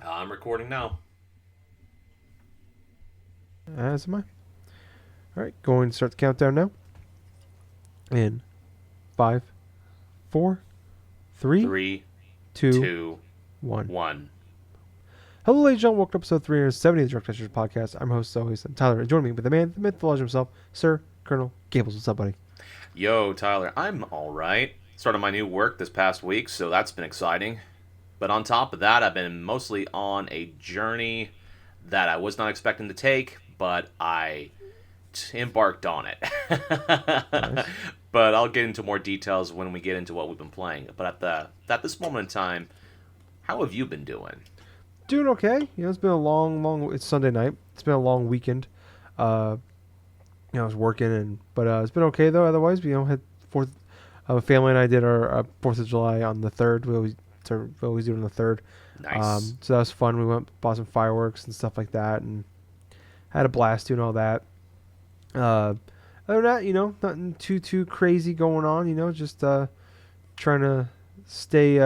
I'm recording now. As am I. All right, going to start the countdown now. In five, four, three, Three, two, two, one. one. Hello, ladies and gentlemen. Welcome to episode 370 of the Drunk Testers podcast. I'm host, as always, I'm Tyler. And joining me with the man, the myth, the legend himself, Sir Colonel Gables. What's up, buddy? Yo, Tyler, I'm all right. Started my new work this past week, so that's been exciting. But on top of that, I've been mostly on a journey that I was not expecting to take, but I embarked on it. Nice. But I'll get into more details when we get into what we've been playing. But at this moment in time, how have you been doing? Doing okay. It's been a long. It's Sunday night. It's been a long weekend. Uh, I was working, but it's been okay though. Otherwise, had Fourth. Family and I did our 4th of July on the third. We always do it on the third. Nice. So that was fun. We bought some fireworks and stuff like that, and had a blast doing all that. Uh, Other than that, nothing too crazy going on. Just trying to stay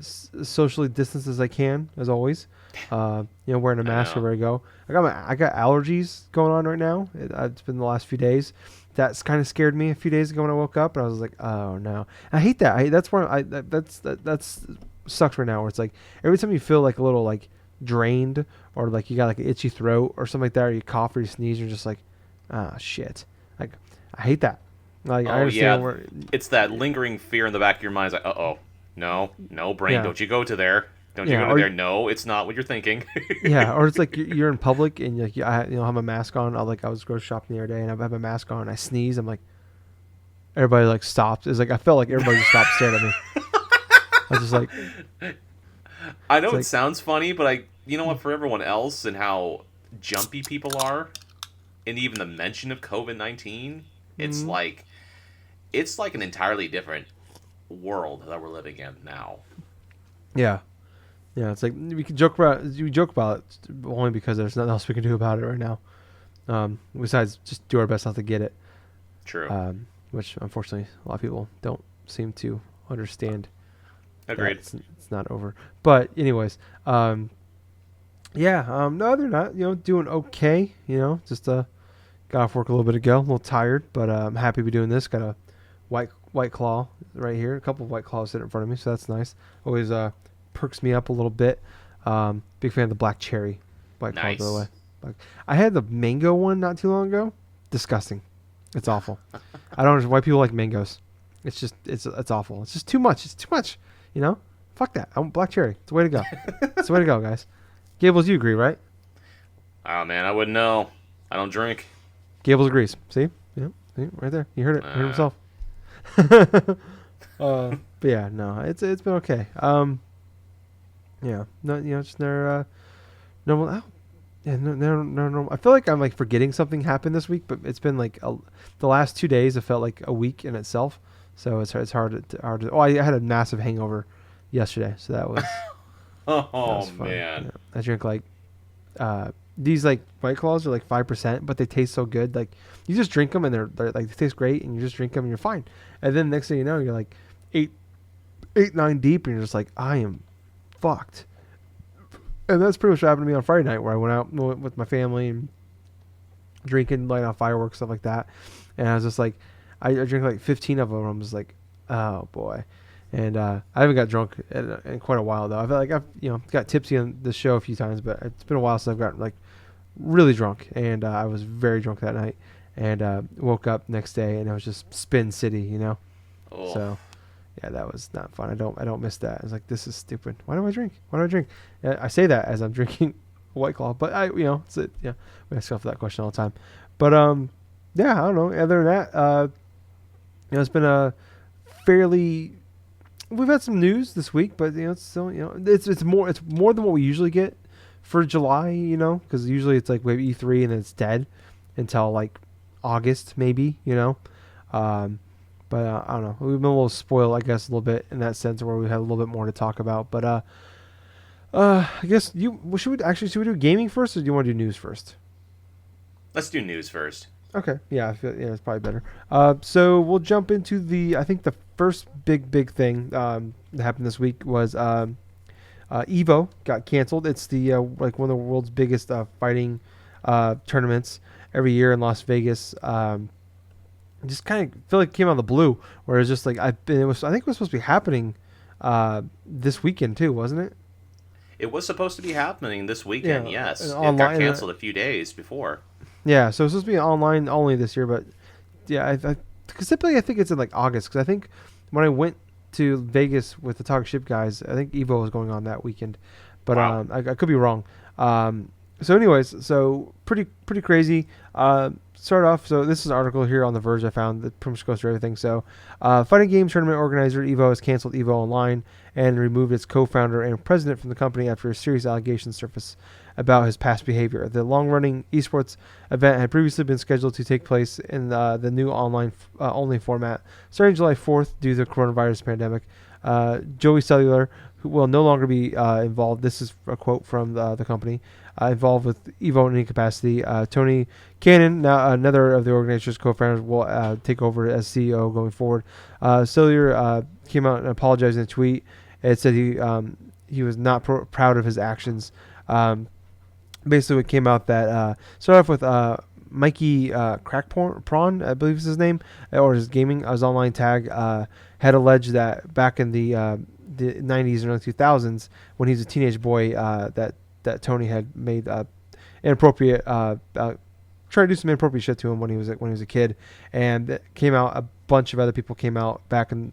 socially distanced as I can, as always. Wearing a I mask know. everywhere I go. I got allergies going on right now. It's been the last few days. That's kind of scared me a few days ago when I woke up, and I was like, oh no, I hate that. That's where that's sucks right now. Where it's like every time you feel like a little like drained, or like you got like an itchy throat or something like that, or you cough or you sneeze, you're just like, ah, shit. Like, I hate that. Like, I Oh understand yeah, where. it's that lingering fear in the back of your mind. It's like, oh, no, no, brain, Yeah, don't you go to there? Don't you yeah, go to there? No, it's not what you're thinking. yeah, or it's like you're in public and like I have a mask on. I was grocery shopping the other day and I have a mask on. And I sneeze. I'm like, everybody like stops. It's like I felt like everybody just stopped staring at me. I was just like, I it's know it like, sounds funny, but you know what? For everyone else and how jumpy people are, and even the mention of COVID-19, it's mm, like it's like an entirely different world that we're living in now. yeah, yeah. It's like we joke about it only because there's nothing else we can do about it right now. Besides just do our best not to get it. True. Which unfortunately a lot of people don't seem to understand that Agreed. it's not over. But anyways, yeah. No, other than that, doing okay. Just got off work a little bit ago, a little tired, but I'm happy to be doing this. Got a white claw right here, a couple of white claws sitting in front of me, so that's nice. Always perks me up a little bit. Big fan of the black cherry white claw, by the way. Nice. Like, I had the mango one not too long ago. Disgusting. It's awful. I don't understand why people like mangoes. It's awful. It's just too much. It's too much. You know? Fuck that. I want black cherry. It's the way to go. It's the way to go, guys. Gables, you agree, right? Oh man, I wouldn't know. I don't drink. Gables agrees. See? Yeah. See? Right there. You heard it. Heard Uh, himself. But yeah, no, it's been okay. Yeah, no, just their normal. Yeah, no. I feel like I'm like forgetting something happened this week, but it's been like the last 2 days. It felt like a week in itself, so it's hard to. Oh, I had a massive hangover yesterday, so that oh was fun. man. Yeah. I drank like these like White Claws are like 5%, but they taste so good. Like you just drink them and they're like they taste great, and you just drink them and you're fine. And then next thing you know, you're like eight, 9 deep, and you're just like, I am fucked. And that's pretty much what happened to me on Friday night, where I went out with my family and drinking, lighting off fireworks, stuff like that. And I was just like, I drank like 15 of them. I'm just like, oh boy. And I haven't got drunk in quite a while though. I feel like I've got tipsy on the show a few times, but it's been a while since I've gotten like really drunk. And I was very drunk that night, and woke up next day and it was just Spin City, Oh, So yeah, that was not fun. I don't miss that. I was like, this is stupid. Why do I drink? Why do I drink? I say that as I'm drinking White Claw, but we ask ourselves that question all the time. But yeah, I don't know. Other than that, it's been a fairly. We've had some news this week, but it's still it's more than what we usually get for July. Because usually it's like we have E3 and then it's dead until like August maybe. Um, but I don't know. We've been a little spoiled, I guess, a little bit in that sense, where we had a little bit more to talk about. But I guess should we do gaming first, or do you want to do news first? let's do news first. Okay, yeah, I feel it's probably better. So we'll jump into I think the first big thing that happened this week was EVO got canceled. It's the like one of the world's biggest fighting tournaments every year in Las Vegas. Just kind of feel like it came out of the blue, where it's just like I think it was supposed to be happening this weekend too, wasn't it? It was supposed to be happening this weekend, Yeah, yes. It got online. canceled a few days before. Yeah, so it's supposed to be online only this year, but yeah, cause typically I think it's in like August. Because I think when I went to Vegas with the Talk Ship guys, I think Evo was going on that weekend, but Wow. I could be wrong. So anyways, so pretty crazy. Start off. So this is an article here on The Verge I found that pretty much goes through everything. So, fighting game tournament organizer Evo has canceled Evo Online and removed its co-founder and president from the company after a serious allegations surfaced about his past behavior. The long-running esports event had previously been scheduled to take place in the new online only format starting July 4th due to the coronavirus pandemic. Joey Cellular, who will no longer be involved. This is a quote from the company. Involved with Evo in any capacity. Tony Cannon, now another of the organization's co-founders, will take over as CEO going forward. Cellular came out and apologized in a tweet. It said he was not proud of his actions. Basically, it came out that started off with Mikey Crackprawn, I believe is his name, or his online tag, had alleged that back in the 90s and early 2000s, when he was a teenage boy, that Tony had made inappropriate, tried to do some inappropriate shit to him when he was a kid, and it came out. A bunch of other people came out back and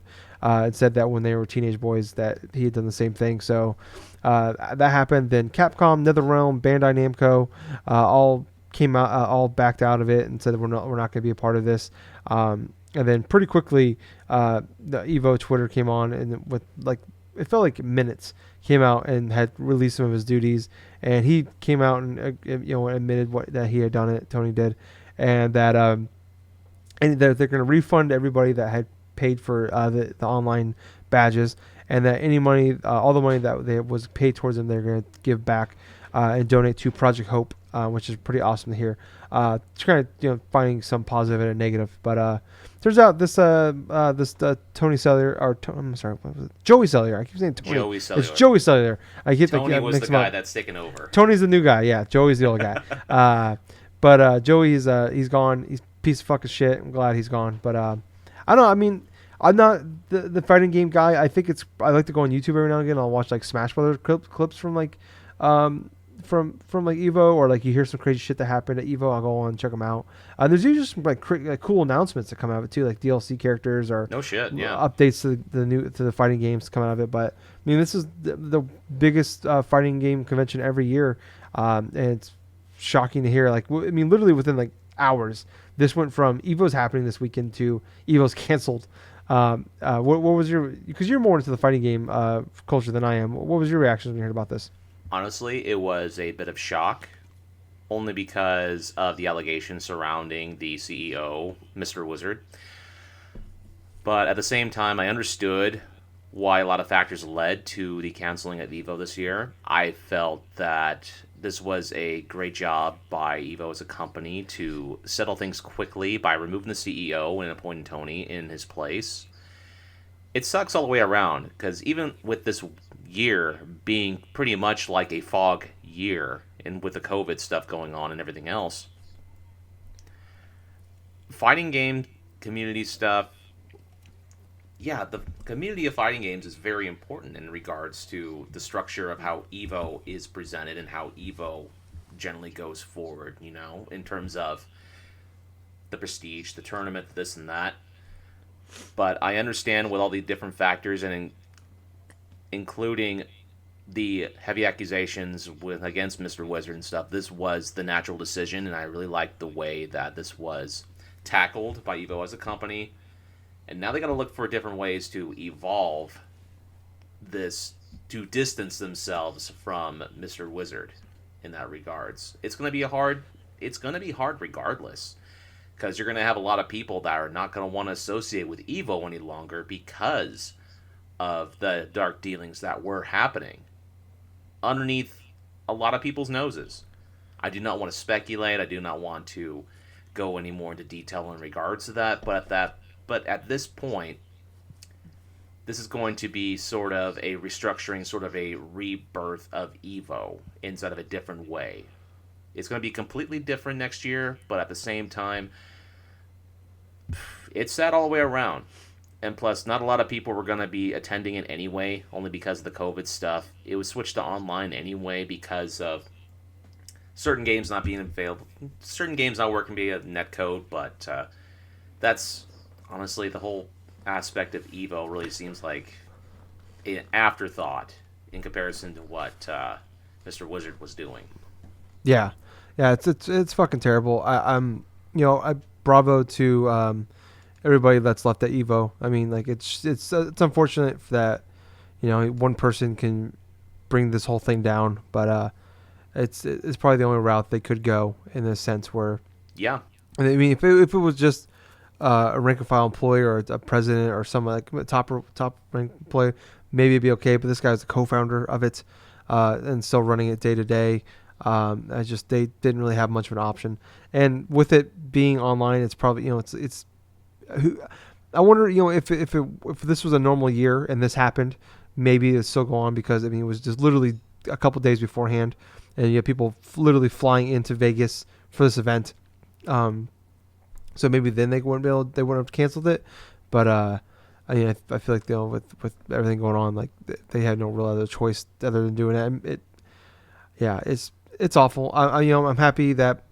said that when they were teenage boys that he had done the same thing. So that happened. Then Capcom, NetherRealm, Bandai Namco, all came out, all backed out of it and said we're not going to be a part of this. And then pretty quickly, the Evo Twitter came on, and with like it felt like minutes, came out and had released some of his duties, and he came out and admitted that he had done it. Tony did, and that and they're going to refund everybody that had paid for the online badges, and that any money, all the money that they was paid towards them, they're going to give back and donate to Project Hope, which is pretty awesome to hear. Just kind of finding some positive and a negative, but turns out this Tony Cellular, or I'm sorry, what was it? Joey Cellular. I keep saying Tony. Joey Cellular. It's Joey Cellular. I get Tony was the guy up. that's taken over. Tony's the new guy. Yeah, Joey's the old guy. But Joey's he's gone. He's a piece of fucking shit. I'm glad he's gone. But I don't know. I mean, I'm not the fighting game guy. I like to go on YouTube every now and again. I'll watch like Smash Brothers clips from like from like Evo, or like you hear some crazy shit that happened at Evo. I'll go on and check them out. There's usually some like cool announcements that come out of it too, like DLC characters or No shit, yeah. updates to the fighting games come out of it. But I mean, this is the biggest fighting game convention every year, and it's shocking to hear. Like, I mean, literally within like hours, this went from Evo's happening this weekend to Evo's canceled. What was your, because you're more into the fighting game culture than I am. What was your reaction when you heard about this? Honestly, it was a bit of shock, only because of the allegations surrounding the CEO, Mr. Wizard. But at the same time, I understood why a lot of factors led to the canceling of EVO this year. I felt that this was a great job by EVO as a company to settle things quickly by removing the CEO and appointing Tony in his place. It sucks all the way around, because even with this year being pretty much like a fog year, and with the COVID stuff going on and everything else, fighting game community stuff, yeah, the community of fighting games is very important in regards to the structure of how EVO is presented and how EVO generally goes forward, in terms of the prestige, the tournament, this and that. But I understand with all the different factors, and including the heavy accusations against Mr. Wizard and stuff, this was the natural decision, and I really liked the way that this was tackled by EVO as a company. And now they got to look for different ways to evolve this, to distance themselves from Mr. Wizard in that regards. It's going to be hard regardless, because you're going to have a lot of people that are not going to want to associate with EVO any longer because of the dark dealings that were happening underneath a lot of people's noses. I do not want to speculate. I do not want to go any more into detail in regards to that. But at this point, this is going to be sort of a restructuring, sort of a rebirth of EVO instead of a different way. It's going to be completely different next year, but at the same time, it's sad all the way around. And plus, not a lot of people were going to be attending it anyway, only because of the COVID stuff. It was switched to online anyway because of certain games not being available, certain games not working via netcode, but that's honestly the whole aspect of Evo really seems like an afterthought in comparison to what Mr. Wizard was doing. Yeah, yeah, it's fucking terrible. I bravo to everybody that's left at Evo. I mean, like it's unfortunate that one person can bring this whole thing down, but it's probably the only route they could go in this sense. Where Yeah, I mean, if it was just a rank and file employee or a president or someone like a top rank employee, maybe it'd be okay. But this guy's the co-founder of it and still running it day to day. They didn't really have much of an option, and with it being online, it's probably it's I wonder if this was a normal year and this happened, maybe it'd still go on because I mean it was just literally a couple days beforehand, and you have people literally flying into Vegas for this event. So maybe then they wouldn't have canceled it, but I mean I feel like with everything going on, like they had no real other choice other than doing it. It's awful. I'm happy that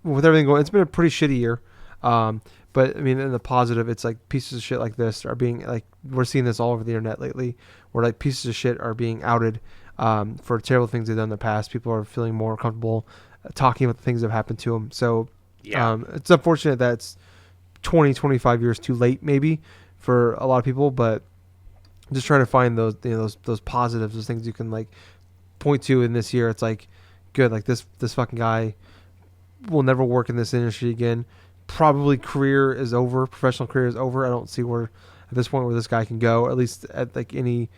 with everything going, it's been a pretty shitty year. But I mean, in the positive, it's like pieces of shit like this are being like we're seeing this all over the internet lately, where like pieces of shit are being outed for terrible things they've done in the past. People are feeling more comfortable talking about the things that have happened to them. So yeah, it's unfortunate that it's 20, 25 years too late, maybe for a lot of people, but just trying to find those positives, those things you can like point to in this year. It's like good, like this fucking guy will never work in this industry again. Probably professional career is over. I don't see where at this point where this guy can go, at least at like any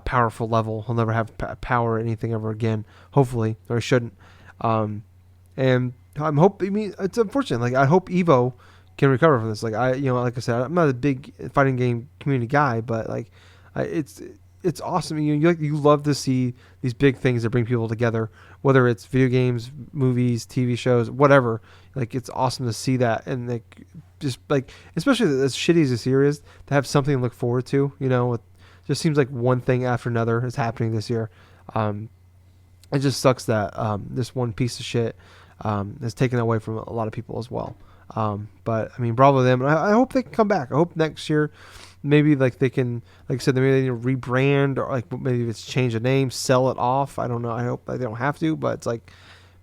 powerful level. He'll never have power or anything ever again, hopefully, or he shouldn't. And I mean, it's unfortunate. Like I hope Evo can recover from this. Like like I said, I'm not a big fighting game community guy, but like it's awesome. You love to see these big things that bring people together, whether it's video games, movies, TV shows, whatever. Like it's awesome to see that, and like just like especially as shitty as this year is, to have something to look forward to. It just seems like one thing after another is happening this year. It just sucks that this one piece of shit is taken away from a lot of people as well. But I mean, bravo to them, and I hope they can come back. I hope next year maybe like they can, like I said, maybe they need to rebrand or like maybe it's change the name, sell it off. I don't know. I hope they don't have to, but it's like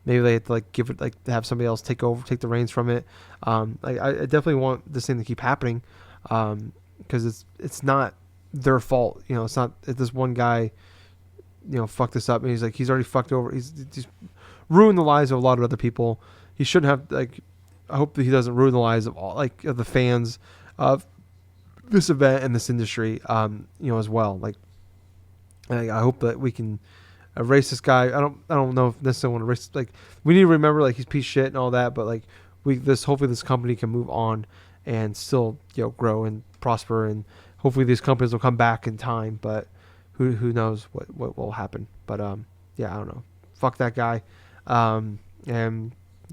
maybe they have to like give it like have somebody else take the reins from it. I definitely want this thing to keep happening because it's not their fault. It's not this one guy fucked this up, and he's already fucked over. He's ruined the lives of a lot of other people. He shouldn't have like. I hope that he doesn't ruin the lives of all like of the fans of this event and this industry, as well. Like, I hope that we can erase this guy. I don't know if necessarily want to erase. Like, we need to remember like he's a piece of shit and all that, but like hopefully this company can move on and still grow and prosper, and hopefully these companies will come back in time. But who knows what will happen? But yeah, I don't know. Fuck that guy, and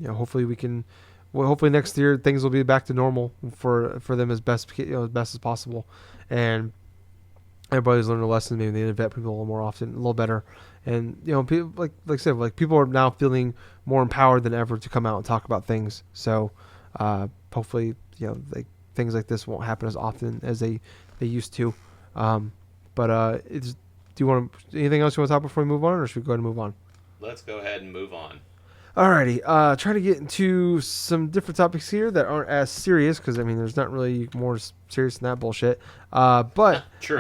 hopefully we can. Well, hopefully next year things will be back to normal for them as best as possible, and everybody's learned a lesson. Maybe they invite people a little more often, a little better, and people like I said, like people are now feeling more empowered than ever to come out and talk about things. So hopefully things like this won't happen as often as they used to. But do you want anything else you want to talk before we move on, or should we go ahead and move on? let's go ahead and move on. Alrighty, try to get into some different topics here that aren't as serious because I mean, there's not really more serious than that bullshit. But True.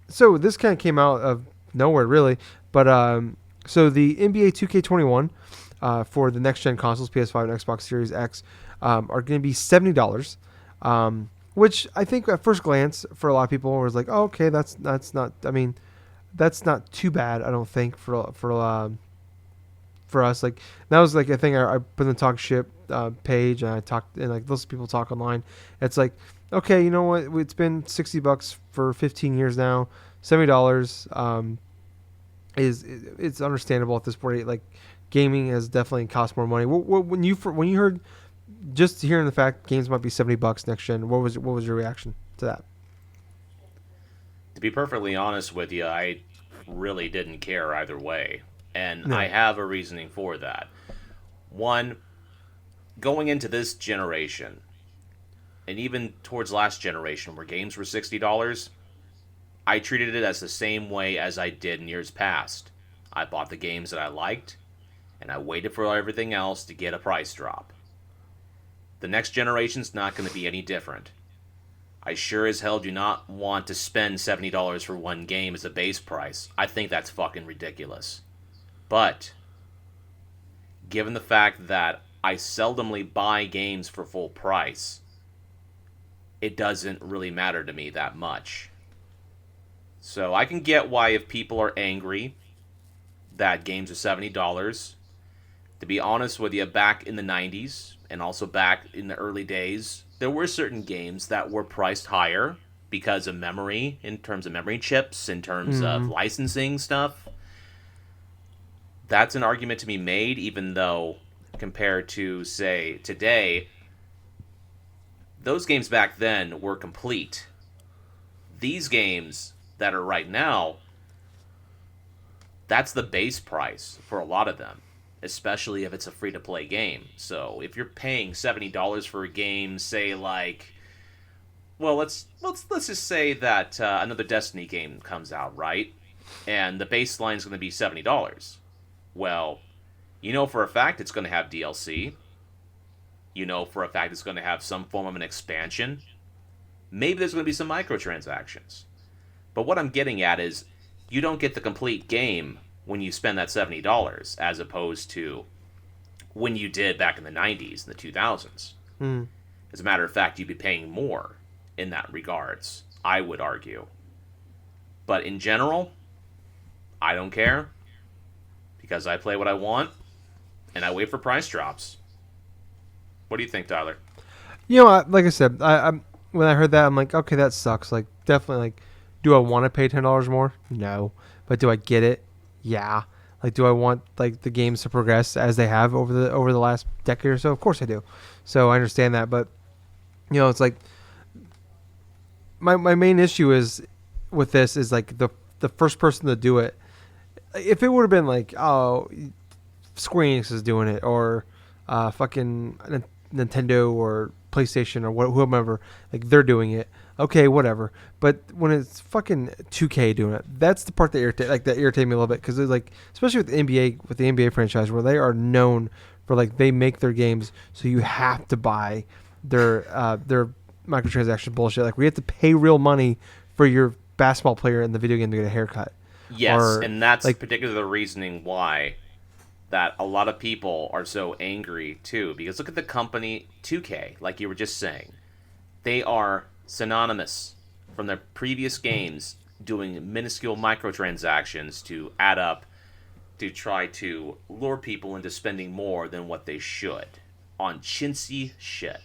so this kind of came out of nowhere, really. But so the NBA 2K21 for the next gen consoles, PS5 and Xbox Series X, are going to be $70. Which I think at first glance for a lot of people was like, oh, okay, that's not. I mean, that's not too bad. I don't think for us. Like that was like a thing I put in the talk ship page, and I talked, and like those people talk online. It's like okay, you know what? It's been $60 for 15 years now. $70 is it's understandable at this point. Like gaming has definitely cost more money. When you heard just hearing the fact games might be $70 next gen, what was your reaction to that? To be perfectly honest with you, I really didn't care either way. And I No. have a reasoning for that. One, going into this generation, and even towards last generation where games were $60, I treated it as the same way as I did in years past. I bought the games that I liked, and I waited for everything else to get a price drop. The next generation's not going to be any different. I sure as hell do not want to spend $70 for one game as a base price. I think that's fucking ridiculous. But, given the fact that I seldomly buy games for full price, it doesn't really matter to me that much. So I can get why if people are angry that games are $70. To be honest with you, back in the 90s and also back in the early days, there were certain games that were priced higher because of memory, in terms of memory chips, in terms of Mm-hmm. licensing stuff. That's an argument to be made, even though compared to, say, today, those games back then were complete. These games that are right now, that's the base price for a lot of them, especially if it's a free to play game. So if you're paying $70 for a game, say like, well, let's just say that another Destiny game comes out, right? And the baseline is going to be $70. Well, you know for a fact it's going to have DLC. You know for a fact it's going to have some form of an expansion. Maybe there's going to be some microtransactions. But what I'm getting at is you don't get the complete game when you spend that $70 as opposed to when you did back in the 90s and the 2000s. Mm. As a matter of fact, you'd be paying more in that regards, I would argue. But in general, I don't care because I play what I want and I wait for price drops. What do you think, Tyler? Like I said, I'm when I heard that, I'm like, okay, that sucks. Like, definitely, like, do I want to pay $10 more? No, but do I get it? Yeah. Like, do I want like the games to progress as they have over the last decade or so? Of course I do. So I understand that, but it's like my main issue is with this is like the first person to do it. If it would have been like, oh, Square Enix is doing it, or fucking Nintendo or PlayStation or whomever, like they're doing it. Okay, whatever. But when it's fucking 2K doing it, that's the part that irritated me a little bit because it's like, especially with the NBA franchise, where they are known for like they make their games so you have to buy their microtransaction bullshit. Like we have to pay real money for your basketball player in the video game to get a haircut. Yes, Or and that's like particularly the reasoning why that a lot of people are so angry too. Because look at the company 2K, like you were just saying. They are synonymous from their previous games doing minuscule microtransactions to add up to try to lure people into spending more than what they should on chintzy shit.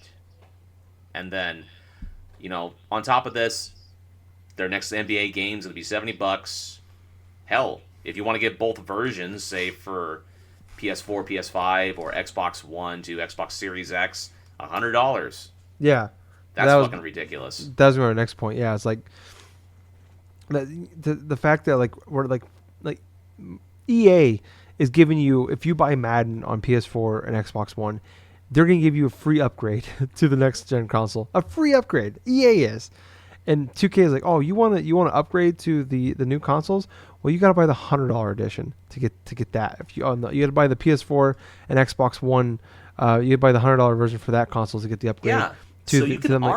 And then, on top of this, their next NBA game's gonna be $70. Hell, if you want to get both versions, say for PS4, PS5, or Xbox One to Xbox Series X, $100. yeah, That's fucking ridiculous. that was my next point. Yeah, it's like the fact that like we're like EA is giving you, if you buy Madden on PS4 and Xbox One, they're gonna give you a free upgrade to the next gen console. A free upgrade. EA is. And 2K is like, oh, you want to upgrade to the new consoles? Well, you got to buy the $100 edition to get that. If you no, you got to buy the PS4 and Xbox One, you buy the $100 version for that console to get the upgrade. Yeah. To So the, you to could them, like,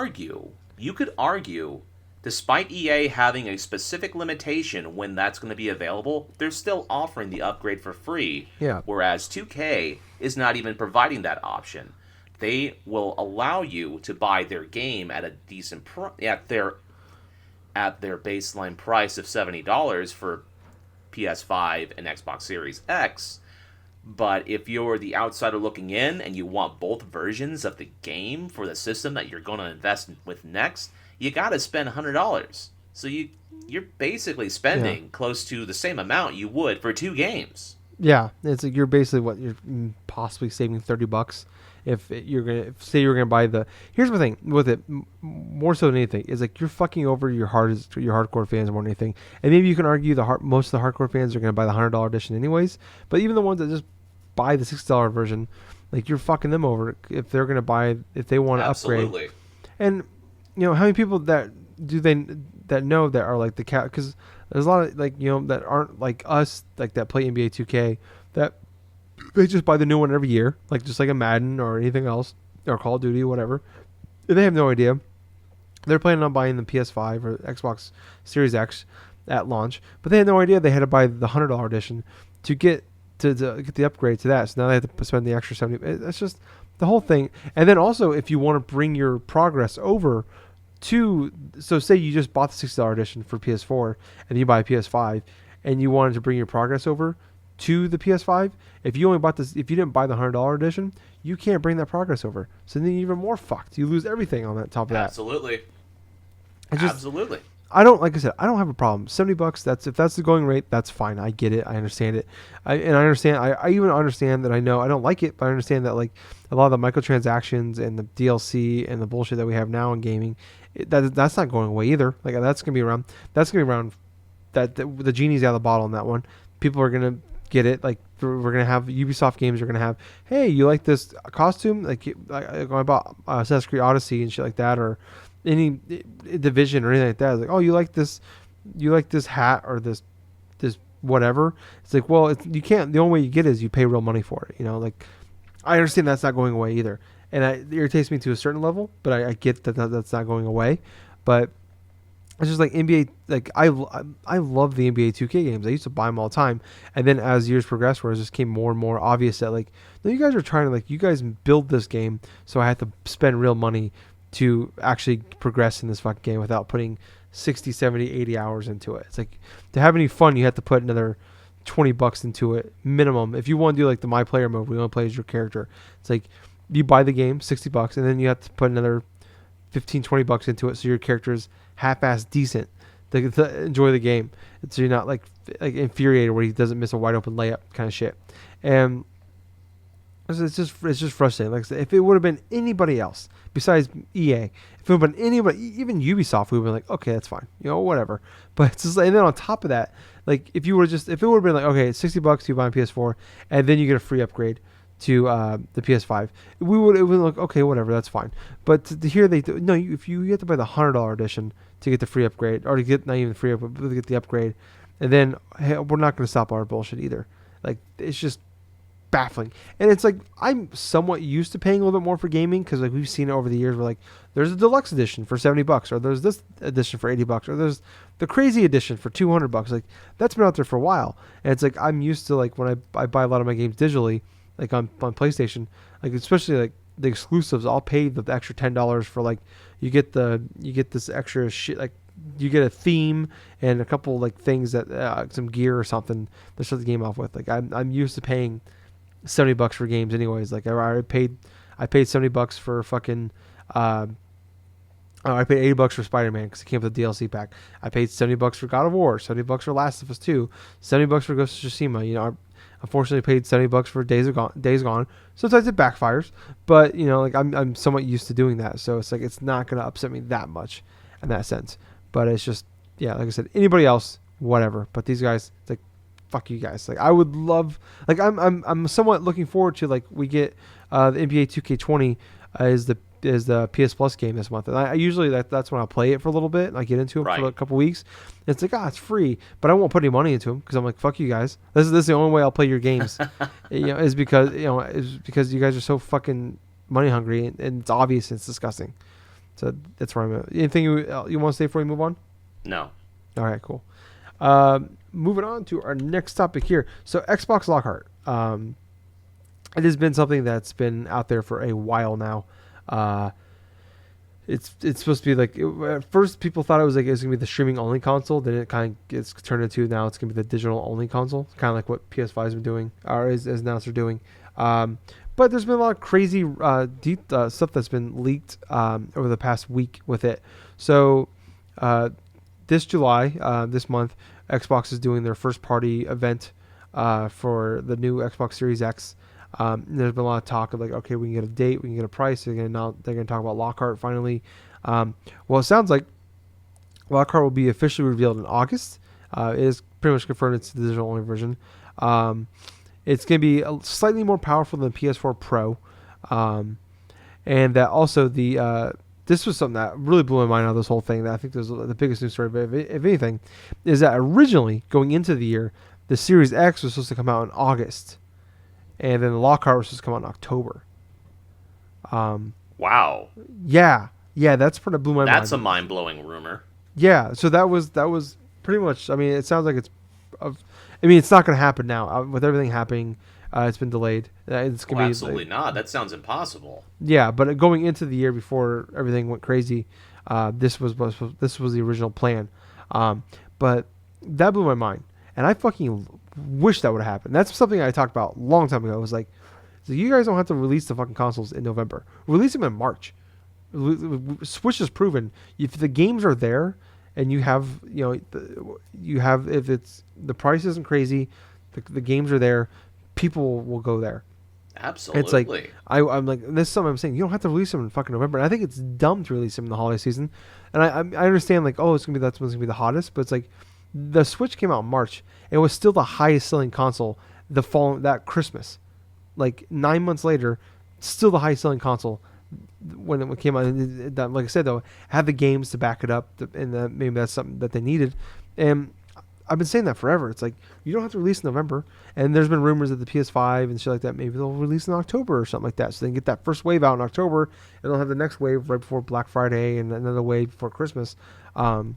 argue, despite EA having a specific limitation when that's going to be available, they're still offering the upgrade for free. yeah, Whereas 2K is not even providing that option. They will allow you to buy their game at a decent at their baseline price of $70 for PS5 and Xbox Series X, But if you're the outsider looking in and you want both versions of the game for the system that you're going to invest with next, you got to spend $100. So you're basically Yeah. spending close to the same amount you would for two games. Yeah, it's like you're basically what you're possibly saving $30 if you're gonna say you're gonna buy the. Here's the thing with it, more so than anything, is like you're fucking over your hardcore fans more than anything. And maybe you can argue most of the hardcore fans are gonna buy the $100 edition anyways. But even the ones that just buy the $60 version, like you're fucking them over if they're gonna buy if they want to upgrade. Absolutely. And how many people do they that know that are like the cat? Because there's a lot of like that aren't like us, like that play NBA 2K, that they just buy the new one every year, like just like a Madden or anything else or Call of Duty, whatever. And they have no idea. They're planning on buying the PS5 or Xbox Series X at launch, but they had no idea they had to buy the $100 edition to get to get the upgrade to that. So now they have to spend the extra 70. That's just the whole thing. And then also, if you want to bring your progress over so say you just bought the $60 edition for PS4 and you buy a PS5 and you wanted to bring your progress over to the PS5, if you didn't buy the $100 edition, you can't bring that progress over. So then you're even more fucked. You lose everything on that top of that. Absolutely. It's just, Absolutely. I don't, like I said, I don't have a problem. $70. If that's the going rate, that's fine. I get it. I understand it. I understand. I even understand that I know I don't like it, but I understand that like a lot of the microtransactions and the DLC and the bullshit that we have now in gaming, that's not going away either. Like that's gonna be around. That's gonna be around. The genie's out of the bottle on that one. People are gonna get it. Like we're gonna have Ubisoft games. Are gonna have, hey, you like this costume? Like I bought Assassin's Creed Odyssey and shit like that, or any division or anything like that. It's like, oh, you like this hat or this whatever. It's like, well, you can't. The only way you get it is you pay real money for it. Like I understand that's not going away either, and it irritates me to a certain level. But I get that's not going away. But it's just like NBA. Like I love the NBA 2K games. I used to buy them all the time, and then as years progressed, where it just became more and more obvious that like, no, you guys are trying to you guys build this game, so I have to spend real money to actually progress in this fucking game without putting 60, 70, 80 hours into it. It's like, to have any fun, you have to put another $20 into it minimum. If you want to do like the my player mode, where you want to play as your character, it's like you buy the game $60 and then you have to put another 15, $20 into it so your character is half-assed decent to enjoy the game. So you're not like infuriated where he doesn't miss a wide open layup kind of shit. And it's just frustrating. Like I said, if it would have been anybody else besides EA, if it would have been anybody, even Ubisoft, we would have been like, okay, that's fine, whatever. But it's just, and then on top of that, like if it would have been like, okay, it's $60 you buy on PS4, and then you get a free upgrade to the PS5, it would like, okay, whatever, that's fine. But to hear no, if you have to buy the $100 edition to get the free upgrade, or to get not even the free upgrade, but to get the upgrade, and then hey, we're not going to stop our bullshit either. Like it's just baffling. And it's like I'm somewhat used to paying a little bit more for gaming because like we've seen it over the years where like there's a deluxe edition for $70 or there's this edition for $80 or there's the crazy edition for $200. Like that's been out there for a while. And it's like I'm used to like when I buy a lot of my games digitally, like on PlayStation, like especially like the exclusives, I'll pay the extra $10 for like you get this extra shit, like you get a theme and a couple like things that some gear or something to start the game off with. Like I'm used to paying $70 for games anyways. Like I paid $70 for fucking I paid $80 for Spider-Man because it came with the DLC pack. I paid $70 for God of War, $70 for Last of Us 2, $70 for Ghost of Tsushima. I unfortunately paid $70 for Days Gone. Sometimes it backfires, but like I'm somewhat used to doing that, so it's like it's not gonna upset me that much in that sense. But it's just, yeah, like I said, anybody else, whatever. But these guys, it's like, fuck you guys. Like I would love, like I'm somewhat looking forward to like we get the NBA 2K20 is the PS Plus game this month, and I usually that's when I'll play it for a little bit and I get into it for a couple weeks. And it's like it's free, but I won't put any money into them because I'm like, fuck you guys. This is the only way I'll play your games, is because you guys are so fucking money hungry and it's obvious and it's disgusting. So that's where I'm at. Anything you want to say before we move on? No. All right, cool. Moving on to our next topic here. So Xbox Lockhart. It has been something that's been out there for a while now. it's supposed to be like at first people thought it was gonna be the streaming only console. Then it kind of gets turned into now it's gonna be the digital only console, kind of like what PS5's been doing or is announced they're doing. Um, but there's been a lot of crazy deep stuff that's been leaked over the past week with it. So this July, this month, Xbox is doing their first party event for the new Xbox Series X. There's been a lot of talk of like, okay, we can get a date, we can get a price. They're gonna talk about Lockhart finally. Well, it sounds like Lockhart will be officially revealed in August. It is pretty much confirmed it's the digital only version. It's gonna be slightly more powerful than the PS4 Pro, and that also the this was something that really blew my mind out of this whole thing. That I think was the biggest news story, but if anything, is that originally going into the year, the Series X was supposed to come out in August, and then the Lockhart was supposed to come out in October. Wow. Yeah, that's part of blew my mind. That's a mind-blowing rumor. Yeah, so that was pretty much. I mean, it sounds like it's not going to happen now with everything happening. It's been delayed. It's gonna be Absolutely not. That sounds impossible. Yeah, but going into the year before everything went crazy, this was the original plan. But that blew my mind, and I fucking wish that would have happened. That's something I talked about a long time ago. It was like, so you guys don't have to release the fucking consoles in November. Release them in March. Switch has proven if the games are there and you have if it's the price isn't crazy, the games are there, people will go there. Absolutely. It's like I'm like, this is something I'm saying. You don't have to release them in fucking November. And I think it's dumb to release them in the holiday season. And I understand like, oh, that's what's gonna be the hottest, but it's like the Switch came out in March. It was still the highest selling console that Christmas. Like 9 months later, still the highest selling console when it came out. That, like I said though, had the games to back it up, and maybe that's something that they needed. And I've been saying that forever. It's like you don't have to release in November. And there's been rumors that the PS5 and shit like that, maybe they'll release in October or something like that. So they can get that first wave out in October, and they'll have the next wave right before Black Friday and another wave before Christmas. But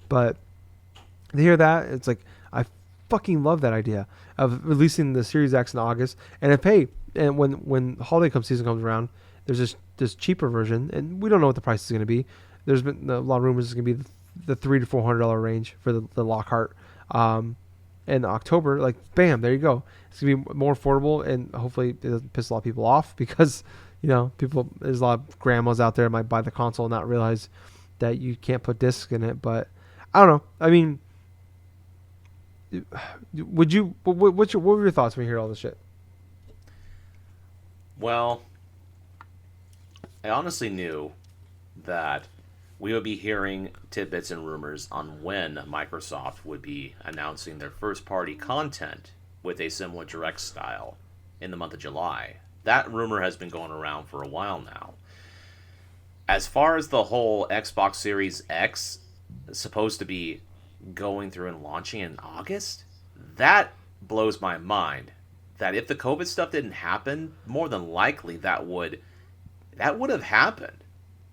to hear that, it's like I fucking love that idea of releasing the Series X in August. And when holiday season comes around, there's this cheaper version, and we don't know what the price is going to be. There's been a lot of rumors it's going to be the $300 to $400 range for the Lockhart. In October, like bam, there you go. It's gonna be more affordable, and hopefully it doesn't piss a lot of people off because there's a lot of grandmas out there that might buy the console and not realize that you can't put discs in it. But I don't know. I mean, would you? What were your thoughts when you hear all this shit? Well, I honestly knew that we would be hearing tidbits and rumors on when Microsoft would be announcing their first-party content with a similar direct style in the month of July. That rumor has been going around for a while now. As far as the whole Xbox Series X supposed to be going through and launching in August, that blows my mind. That if the COVID stuff didn't happen, more than likely that would have happened.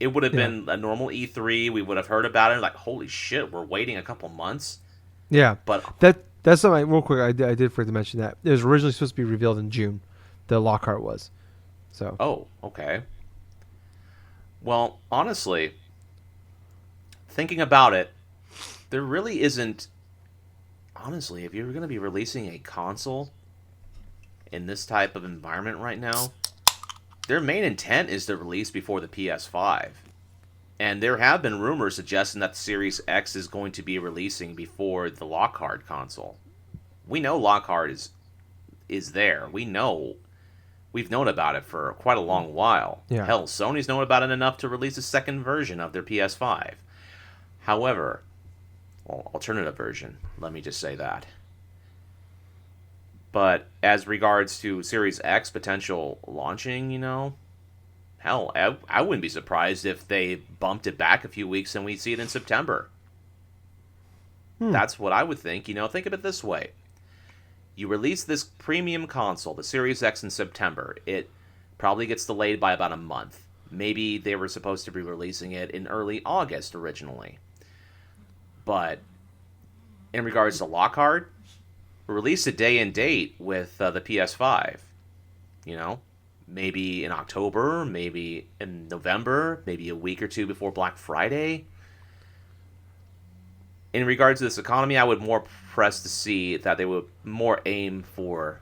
It would have been a normal E3. We would have heard about it. Like, holy shit, we're waiting a couple months. Yeah, but that's something. Real quick, I did forget to mention that it was originally supposed to be revealed in June. The Lockhart was. So. Oh, okay. Well, honestly, thinking about it, there really isn't. Honestly, if you're going to be releasing a console in this type of environment right now, their main intent is to release before the PS5. And there have been rumors suggesting that the Series X is going to be releasing before the Lockhart console. We know Lockhart is there. We've known about it for quite a long while. Yeah. Hell, Sony's known about it enough to release a second version of their PS5. However, alternative version, let me just say that. But as regards to Series X potential launching, hell, I wouldn't be surprised if they bumped it back a few weeks and we see it in September. That's what I would think. Think of it this way. You release this premium console, the Series X, in September. It probably gets delayed by about a month. Maybe they were supposed to be releasing it in early August originally. But in regards to Lockhart, release a day and date with the PS5. maybe in October, maybe in November, maybe a week or two before Black Friday. In regards to this economy, I would more press to see that they would more aim for.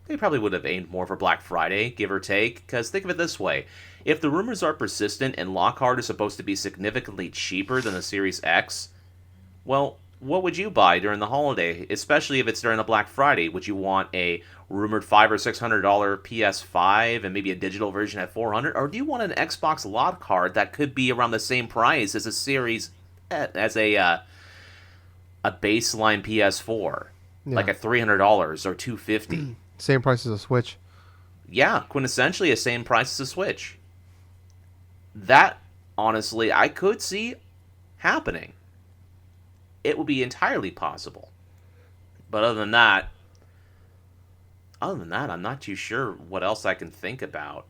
They probably would have aimed more for Black Friday, give or take. Because think of it this way: if the rumors are persistent and Lockhart is supposed to be significantly cheaper than the Series X, well, what would you buy during the holiday? Especially if it's during the Black Friday. Would you want a rumored $500 or $600 PS5 and maybe a digital version at $400, or do you want an Xbox Lockhart that could be around the same price as a Series as a baseline PS4, Yeah. like at $300 or $250? Same price as a Switch. Yeah, quintessentially the same price as a Switch. That honestly, I could see happening. It would be entirely possible. But other than that, I'm not too sure what else I can think about.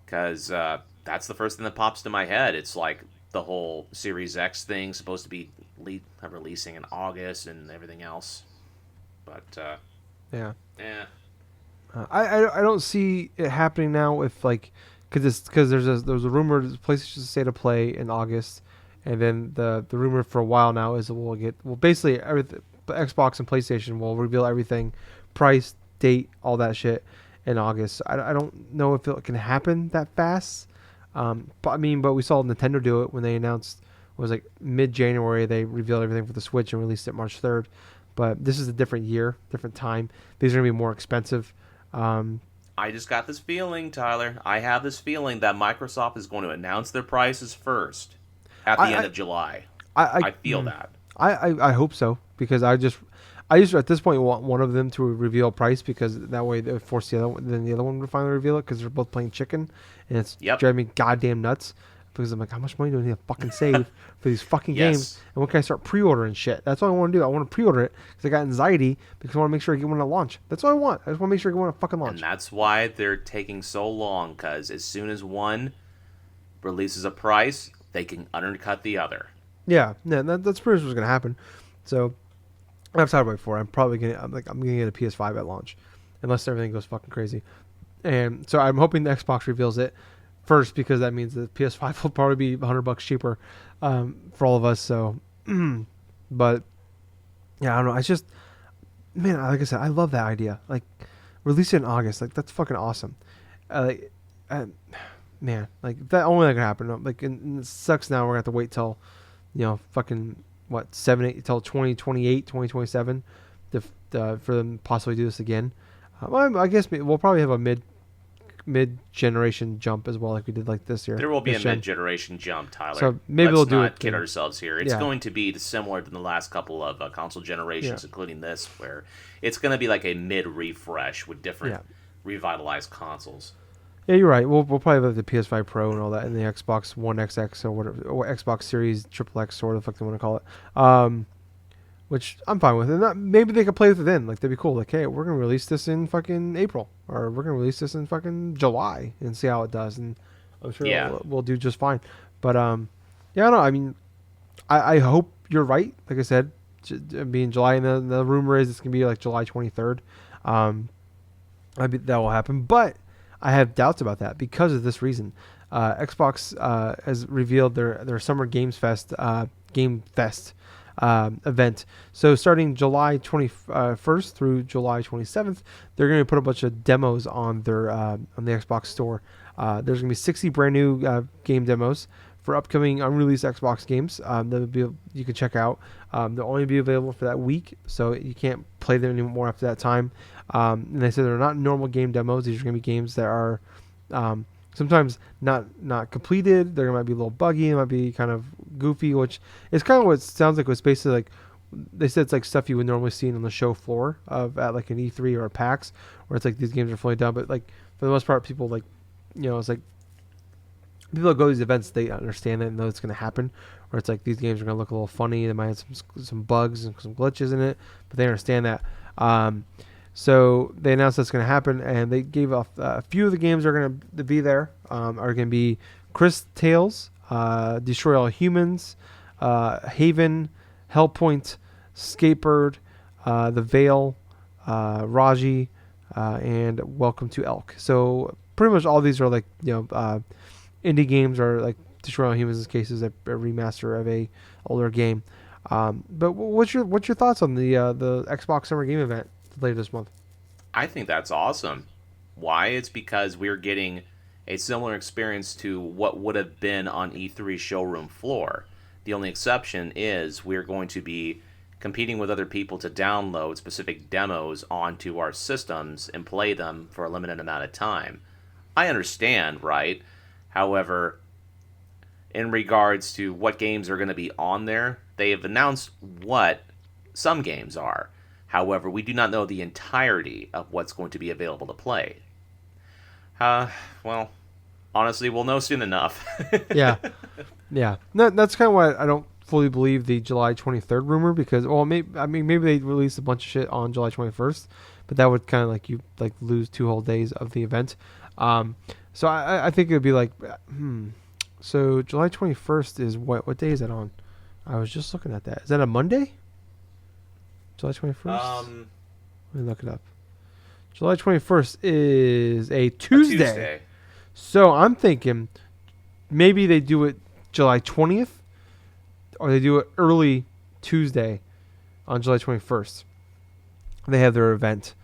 Because that's the first thing that pops to my head. It's like the whole Series X thing supposed to be releasing in August and everything else. But Yeah. yeah, I don't see it happening now if like because there's a rumor that PlayStation State of Play in August, and then the rumor for a while now is that we'll basically everything Xbox and PlayStation will reveal everything, price, date, all that shit in August. I don't know if it can happen that fast. But we saw Nintendo do it when they announced it was like mid-January. They revealed everything for the Switch and released it March 3rd. But this is a different year, different time. These are gonna be more expensive. I just got this feeling, Tyler. I have this feeling that Microsoft is going to announce their prices first at the end of July. I feel that. I hope so because I just at this point want one of them to reveal price because that way they force the other one, then the other one to finally reveal it because they're both playing chicken and it's driving me goddamn nuts because I'm like, how much money do I need to fucking save for these fucking games, and when can I start pre-ordering shit? That's all I want to do. I want to pre-order it because I got anxiety because I want to make sure I get one at launch. That's all I want. I just want to make sure I get one at fucking launch. And that's why they're taking so long, because as soon as one releases a price, they can undercut the other. Yeah, that's pretty much what's gonna happen. So I've talked about it before. I'm gonna get a PS5 at launch, unless everything goes fucking crazy. And so I'm hoping the Xbox reveals it first because that means the PS5 will probably be $100 cheaper for all of us. So, but yeah, I don't know. It's just, man, like I said, I love that idea. Like, release it in August. Like, that's fucking awesome. Man, like that only that can happen. Like, and it sucks now. We're gonna have to wait till, fucking what 7-8 till 2028, 2027, for them to possibly do this again. Well, I guess we'll probably have a mid-generation jump as well, like we did like this year. There will be a mid-generation jump, Tyler. So maybe Let's we'll do it. Let's not kid ourselves here. It's going to be similar to the last couple of console generations, including this, where it's going to be like a mid-refresh with different revitalized consoles. Yeah, you're right. We'll probably have the PS5 Pro and all that, and the Xbox One XX or whatever, or Xbox Series Triple X, or whatever the fuck they want to call it. Which I'm fine with. And maybe they could play with it then. Like, that'd be cool. Like, hey, we're going to release this in fucking April. Or we're going to release this in fucking July and see how it does. And I'm sure we'll do just fine. But, I don't know. I mean, I hope you're right. Like I said, being July. And the rumor is it's going to be like July 23rd. That will happen. But I have doubts about that because of this reason. Xbox has revealed their Summer Games Fest event. So starting July 21st through July 27th, they're going to put a bunch of demos on their on the Xbox store. There's going to be 60 brand new game demos for upcoming unreleased Xbox games that you can check out. They'll only be available for that week, so you can't play them anymore after that time. And they said they're not normal game demos. These are going to be games that are sometimes not completed. They might be a little buggy. It might be kind of goofy, which is kind of what it sounds like. It's basically like they said it's like stuff you would normally see on the show floor at like an E3 or a PAX, where it's like these games are fully done. But like for the most part, people like, it's like people that go to these events, they understand it and know it's going to happen. Or it's like these games are going to look a little funny. They might have some bugs and some glitches in it, but they understand that. So they announced that's going to happen, and they gave off a few of the games that are going to be there. Are going to be Chris Tales, Destroy All Humans, Haven, Hellpoint, Skatebird, The Veil, Raji, and Welcome to Elk. So pretty much all these are like indie games, or like Destroy All Humans' case is a remaster of a older game. But what's your thoughts on the Xbox Summer Game Event later this month? I think that's awesome. Why? It's because we're getting a similar experience to what would have been on E3 showroom floor. The only exception is we're going to be competing with other people to download specific demos onto our systems and play them for a limited amount of time. I understand, right? However, in regards to what games are going to be on there, they have announced what some games are. However, we do not know the entirety of what's going to be available to play. Uh, well, honestly, we'll know soon enough. Yeah, yeah. No, that's kind of why I don't fully believe the July 23rd rumor, because maybe they released a bunch of shit on July 21st, but that would kind of like you like lose 2 whole days of the event. Um, so I think it would be like, so July 21st is what day is that on? I was just looking at that. Is that a Monday? July 21st? Let me look it up. July 21st is a Tuesday. A Tuesday. So I'm thinking maybe they do it July 20th, or they do it early Tuesday on July 21st. They have their event.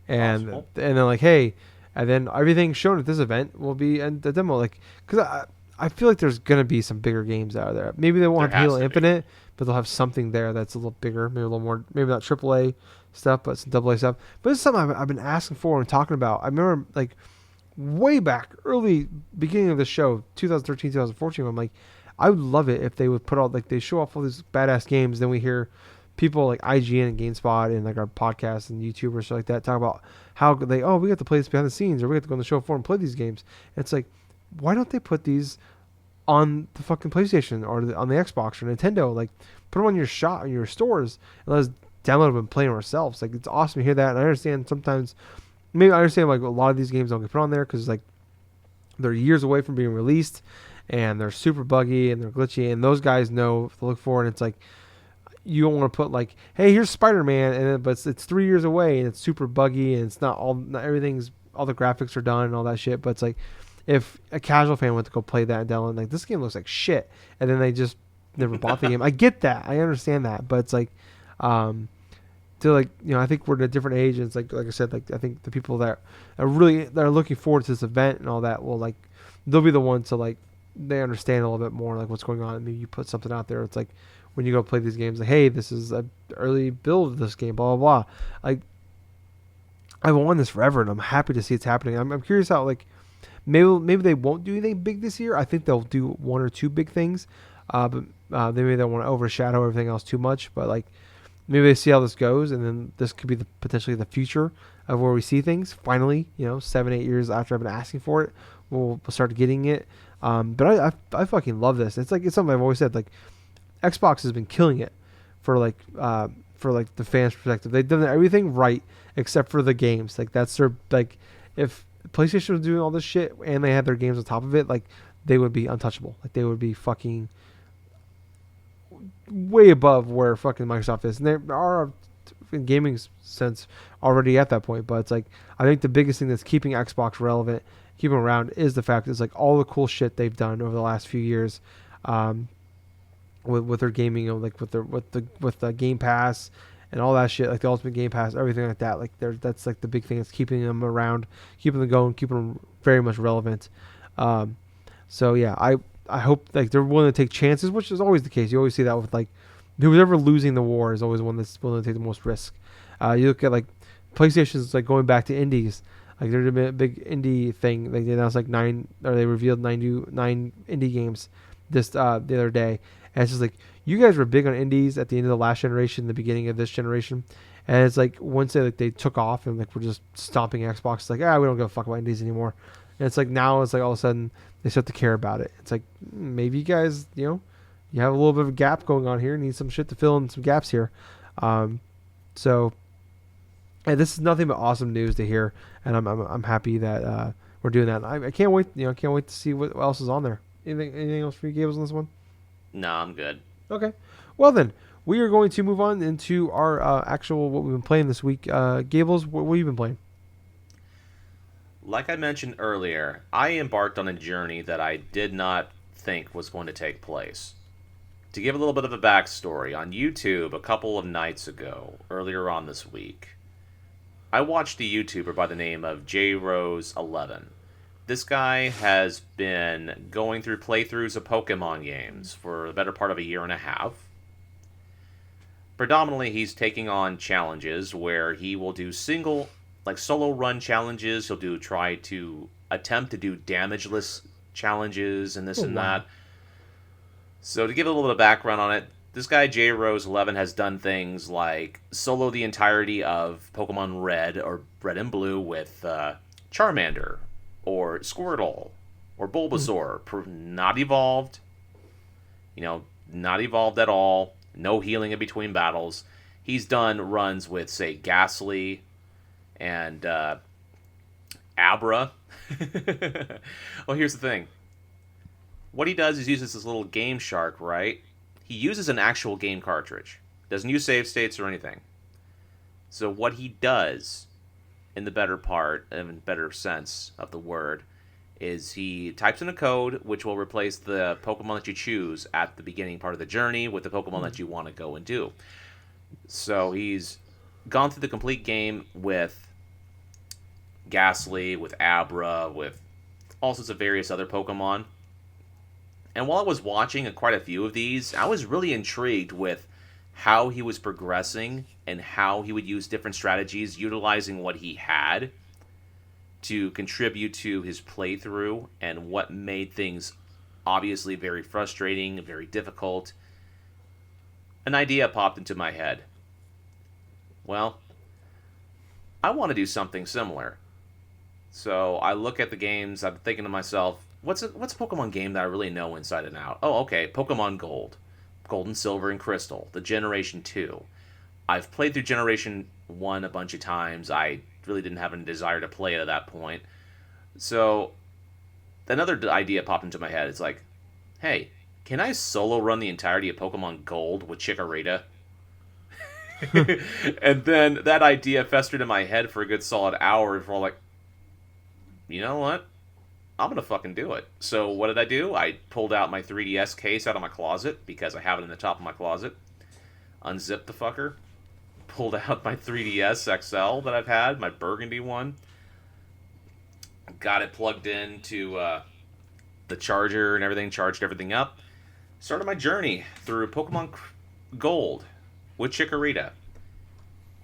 And Possible. and they're like, hey, and then everything shown at this event will be in the demo. Like, because I feel like there's going to be some bigger games out there. Maybe they won't There have has Halo to be. Infinite, but they'll have something there that's a little bigger, maybe a little more, maybe not AAA stuff, but some AA stuff. But it's something I've been asking for and talking about. I remember, like, way back, early beginning of the show, 2013, 2014, I'm like, I would love it if they would put all, like, they show off all these badass games, then we hear people like IGN and GameSpot and like our podcasts and YouTubers stuff like that talk about how we got to play this behind the scenes, or we got to go on the show floor and play these games. And it's like, why don't they put these on the fucking PlayStation or on the Xbox or Nintendo? Like, put them on your your stores, and let us download them and play them ourselves. Like, it's awesome to hear that. And I understand sometimes, maybe I understand like a lot of these games don't get put on there because like they're years away from being released, and they're super buggy and they're glitchy, and those guys know to look for. And it's like, you don't want to put like, hey, here's Spider-Man, and but it's 3 years away and it's super buggy and it's not everything's, all the graphics are done and all that shit. But it's like, if a casual fan went to go play that and download, like, this game looks like shit, and then they just never bought the game. I get that, I understand that, but it's like, to like, I think we're in a different age, and it's like I said, like, I think the people that are looking forward to this event and all that will, like, they'll be the ones to, like, they understand a little bit more like what's going on. And maybe you put something out there. It's like when you go play these games, like, hey, this is an early build of this game, blah blah blah. Like, I've wanted this forever, and I'm happy to see it's happening. I'm curious how, like, maybe they won't do anything big this year. I think they'll do 1 or 2 big things, but maybe they don't want to overshadow everything else too much. But like, maybe they see how this goes, and then this could be potentially the future of where we see things. Finally, 7-8 years after I've been asking for it, we'll start getting it. But I fucking love this. It's like, it's something I've always said. Like, Xbox has been killing it for like the fans' perspective. They've done everything right except for the games. Like, that's their, like, if PlayStation was doing all this shit and they had their games on top of it, like, they would be untouchable. Like, they would be fucking way above where fucking Microsoft is. And they are, in gaming sense, already at that point. But it's like, I think the biggest thing that's keeping Xbox relevant, keeping around, is the fact it's like all the cool shit they've done over the last few years, with their gaming, like with the Game Pass and all that shit, like the Ultimate Game Pass, everything like that. Like, that's like the big thing that's keeping them around, keeping them going, keeping them very much relevant. So yeah, I hope, like, they're willing to take chances, which is always the case. You always see that with, like, who's ever losing the war is always one that's willing to take the most risk. You look at, like, PlayStation's, like, going back to indies. Like, there's been a big indie thing. Like, they announced like 9, or they revealed 9 indie games this the other day. And it's just like, you guys were big on indies at the end of the last generation, the beginning of this generation, and it's like, once they took off and, like, we're just stomping Xbox, it's like, we don't give a fuck about indies anymore. And it's like, now it's like all of a sudden they start to care about it. It's like, maybe you guys, you have a little bit of a gap going on here, need some shit to fill in some gaps here. So, and this is nothing but awesome news to hear, and I'm happy that we're doing that. I can't wait, can't wait to see what else is on there. Anything else for you, Gables, on this one? No, I'm good. Okay. Well, then, we are going to move on into our actual, what we've been playing this week. Gables, what have you been playing? Like I mentioned earlier, I embarked on a journey that I did not think was going to take place. To give a little bit of a backstory, on YouTube a couple of nights ago, earlier on this week, I watched a YouTuber by the name of JRose11. This guy has been going through playthroughs of Pokemon games for the better part of a year and a half. Predominantly, he's taking on challenges where he will do solo run challenges. He'll try to attempt to do damageless challenges and this Oh and wow. that. So to give a little bit of background on it, this guy J Rose 11 has done things like solo the entirety of Pokemon Red or Red and Blue with Charmander or Squirtle or Hmm. Bulbasaur, not evolved, not evolved at all, no healing in between battles. He's done runs with, say, Ghastly and Abra. Well, here's the thing. What he does is uses this little Game Shark, right? He uses an actual game cartridge. Doesn't use save states or anything. So what he does, in the better part, in better sense of the word, is he types in a code which will replace the Pokemon that you choose at the beginning part of the journey with the Pokemon that you want to go and do. So he's gone through the complete game with Ghastly, with Abra, with all sorts of various other Pokemon. And while I was watching quite a few of these, I was really intrigued with how he was progressing and how he would use different strategies, utilizing what he had to contribute to his playthrough and what made things obviously very frustrating, very difficult. An idea popped into my head. Well, I want to do something similar. So I look at the games, I'm thinking to myself, what's a Pokemon game that I really know inside and out? Oh, okay, Pokemon Gold. Gold and Silver and Crystal, the Generation 2. I've played through Generation 1 a bunch of times. I really didn't have any desire to play it at that point. So another idea popped into my head. It's like, hey, can I solo run the entirety of Pokemon Gold with Chikorita? And then that idea festered in my head for a good solid hour before I'm like, you know what? I'm gonna fucking do it. So what did I do? I pulled out my 3DS case out of my closet because I have it in the top of my closet. Unzipped the fucker. Pulled out my 3DS XL that I've had, my burgundy one. Got it plugged into the charger and everything. Charged everything up. Started my journey through Pokemon Gold with Chikorita.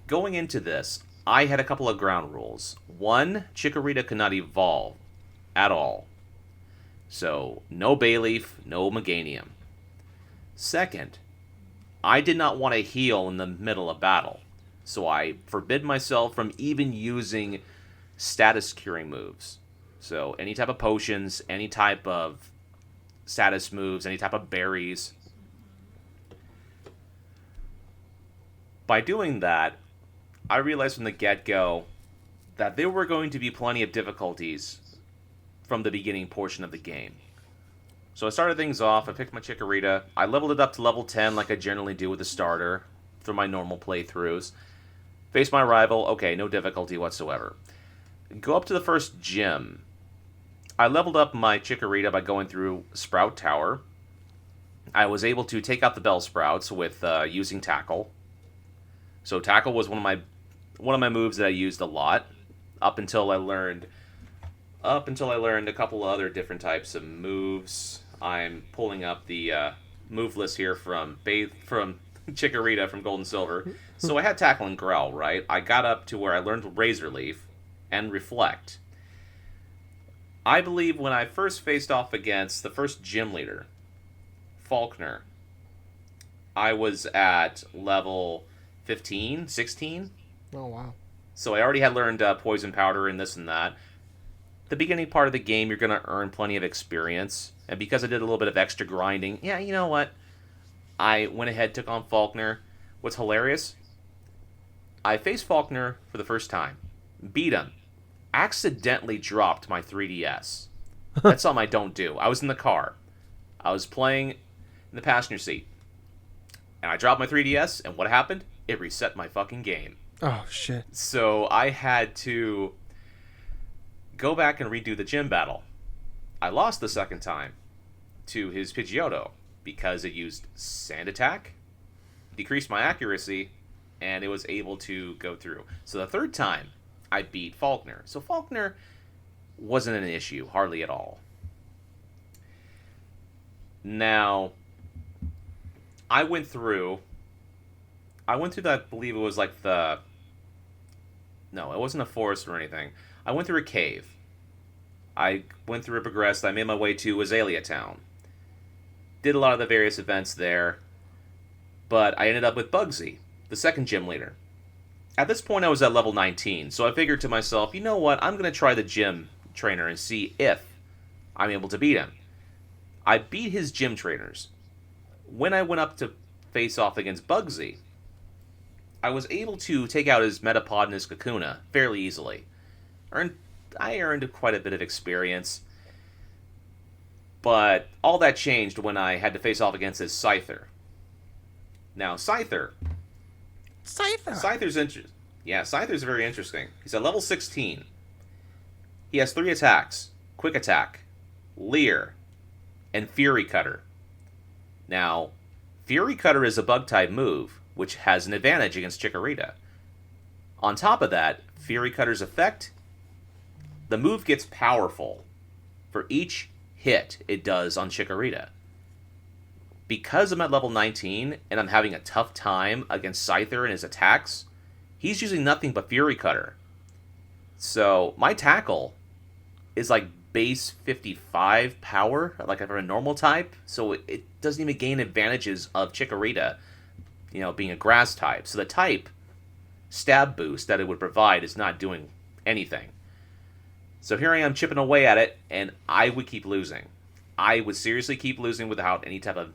Going into this, I had a couple of ground rules. One, Chikorita could not evolve at all. So, no Bayleaf, no Meganium. Second, I did not want to heal in the middle of battle. So I forbid myself from even using status curing moves. So any type of potions, any type of status moves, any type of berries. By doing that, I realized from the get-go that there were going to be plenty of difficulties from the beginning portion of the game. So I started things off. I picked my Chikorita. I leveled it up to level 10 like I generally do with a starter through my normal playthroughs. Face my rival. Okay, no difficulty whatsoever. Go up to the first gym. I leveled up my Chikorita by going through Sprout Tower. I was able to take out the Bellsprouts with using Tackle. So Tackle was one of my moves that I used a lot up until I learned a couple other different types of moves. I'm pulling up the move list here from Chikorita from Gold and Silver. So I had Tackle and Growl, right? I got up to where I learned Razor Leaf and Reflect. I believe when I first faced off against the first gym leader, Faulkner, I was at level 15, 16. Oh wow. So I already had learned Poison Powder and this and that. The beginning part of the game, you're going to earn plenty of experience. And because I did a little bit of extra grinding, yeah, you know what? I went ahead, took on Faulkner. What's hilarious? I faced Faulkner for the first time, beat him, accidentally dropped my 3DS. That's something I don't do. I was in the car. I was playing in the passenger seat. And I dropped my 3DS, and what happened? It reset my fucking game. Oh shit. So I had to Go back and redo the gym battle. I lost the second time to his Pidgeotto because it used Sand Attack, decreased my accuracy, and it was able to go through. So the third time, I beat Faulkner. So Faulkner wasn't an issue, hardly at all. Now, I went through that, I believe it was like the... No, it wasn't a forest or anything. I went through a cave. I went through and progressed. I made my way to Azalea Town. Did a lot of the various events there. But I ended up with Bugsy, the second gym leader. At this point, I was at level 19, so I figured to myself, you know what, I'm going to try the gym trainer and see if I'm able to beat him. I beat his gym trainers. When I went up to face off against Bugsy, I was able to take out his Metapod and his Kakuna fairly easily. I earned quite a bit of experience, but all that changed when I had to face off against his Scyther. Now, Scyther's interesting. Yeah, Scyther's very interesting. He's at level 16. He has 3 attacks: Quick Attack, Leer, and Fury Cutter. Now, Fury Cutter is a Bug-type move, which has an advantage against Chikorita. On top of that, Fury Cutter's effect, the move gets powerful for each hit it does on Chikorita. Because I'm at level 19 and I'm having a tough time against Scyther and his attacks, he's using nothing but Fury Cutter. So my tackle is like base 55 power, like if I'm a normal type, so it doesn't even gain advantages of Chikorita, being a grass type. So the type stab boost that it would provide is not doing anything. So here I am chipping away at it, and I would keep losing. I would seriously keep losing without any type of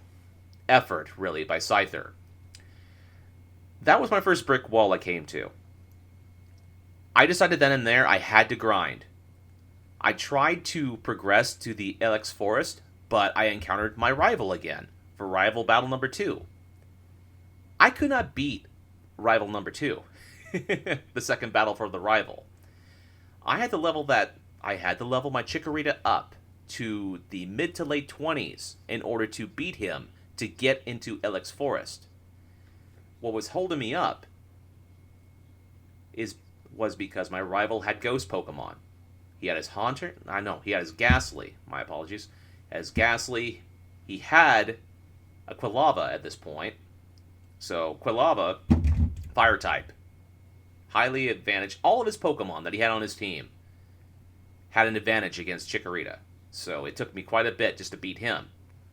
effort, really, by Scyther. That was my first brick wall I came to. I decided then and there I had to grind. I tried to progress to the Ilex Forest, but I encountered my rival again for rival battle number 2. I could not beat rival number 2, the second battle for the rival. I had to level my Chikorita up to the mid to late 20s in order to beat him to get into Ilex Forest. What was holding me up was because my rival had ghost Pokemon. He had his Haunter. He had his Ghastly. My apologies. As Ghastly, he had a Quilava at this point. So Quilava, Fire type, highly advantaged. All of his Pokemon that he had on his team had an advantage against Chikorita. So it took me quite a bit just to beat him.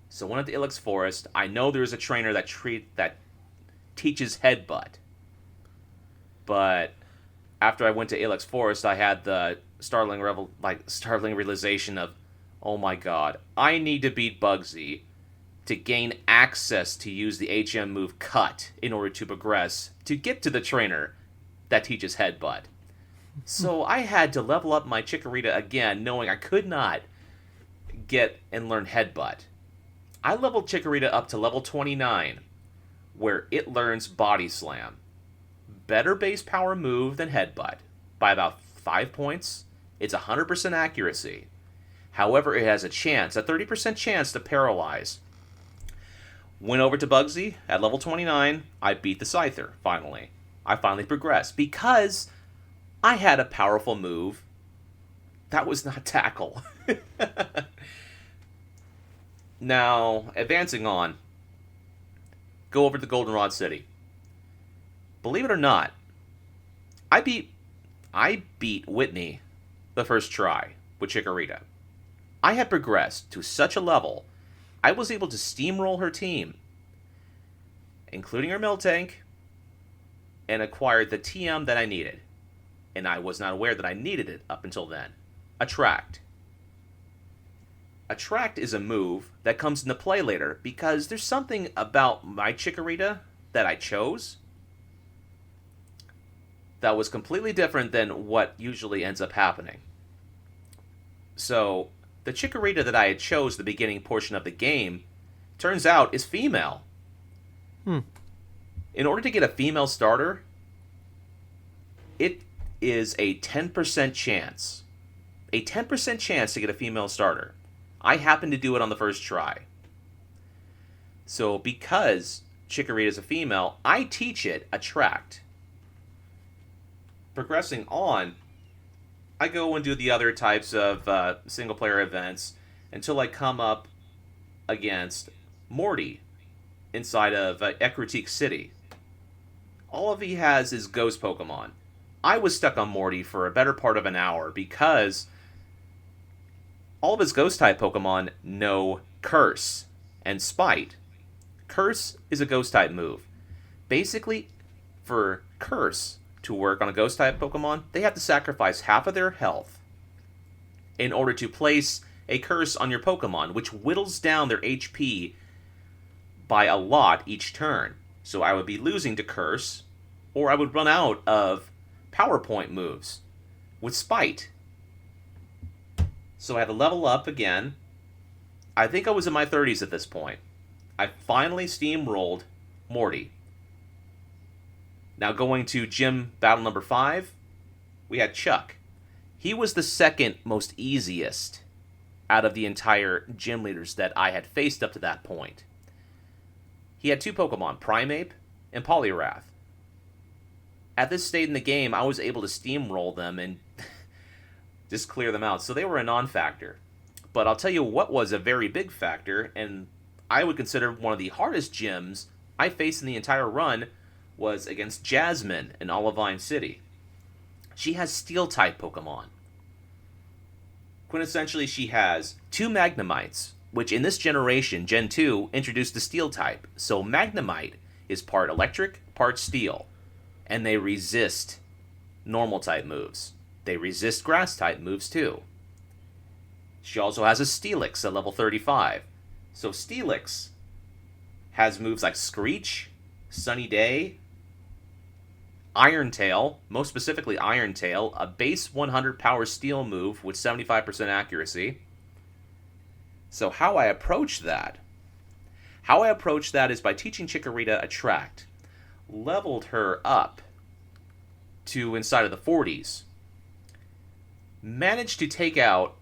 So went into Ilex Forest. I know there's a trainer that teaches Headbutt. But after I went to Ilex Forest, I had the startling realization of, oh my god, I need to beat Bugsy to gain access to use the HM move Cut in order to progress to get to the trainer that teaches Headbutt. So I had to level up my Chikorita again, knowing I could not get and learn Headbutt. I leveled Chikorita up to level 29, where it learns Body Slam. Better base power move than Headbutt, by about 5 points. It's 100% accuracy. However, it has a 30% chance to paralyze. Went over to Bugsy at level 29. I beat the Scyther, finally. I finally progressed because I had a powerful move that was not Tackle. Now, advancing on, go over to Goldenrod City. Believe it or not, I beat Whitney the first try with Chikorita. I had progressed to such a level, I was able to steamroll her team, including her Miltank, and acquired the TM that I needed. And I was not aware that I needed it up until then. Attract. Attract is a move that comes into play later because there's something about my Chikorita that I chose that was completely different than what usually ends up happening. So, the Chikorita that I had chose the beginning portion of the game, turns out is female. In order to get a female starter, it is a 10% chance. a 10% chance to get a female starter. I happened to do it on the first try. So because Chikorita is a female, I teach it Attract. Progressing on, I go and do the other types of single player events until I come up against Morty inside of Ekritique City. All of he has is ghost Pokemon. I was stuck on Morty for a better part of an hour because all of his ghost type Pokemon know Curse and Spite. Curse is a ghost type move. Basically, for Curse to work on a ghost type Pokemon, they have to sacrifice half of their health in order to place a curse on your Pokemon, which whittles down their HP by a lot each turn. So I would be losing to Curse, or I would run out of PowerPoint moves with Spite. So I had to level up again. I think I was in my 30s at this point. I finally steamrolled Morty. Now going to gym battle number 5, we had Chuck. He was the second most easiest out of the entire gym leaders that I had faced up to that point. He had 2 Pokemon, Primeape and Poliwrath. At this stage in the game, I was able to steamroll them and just clear them out, so they were a non-factor. But I'll tell you what was a very big factor, and I would consider one of the hardest gyms I faced in the entire run, was against Jasmine in Olivine City. She has Steel-type Pokemon. Quintessentially, she has 2 Magnemites, which in this generation, Gen 2, introduced the Steel-type. So Magnemite is part Electric, part Steel. And they resist Normal-type moves. They resist Grass-type moves, too. She also has a Steelix at level 35. So Steelix has moves like Screech, Sunny Day, Iron Tail, most specifically Iron Tail, a base 100 power steel move with 75% accuracy. So how I approach that? How I approach that is by teaching Chikorita Attract. Leveled her up to inside of the 40s. I managed to take out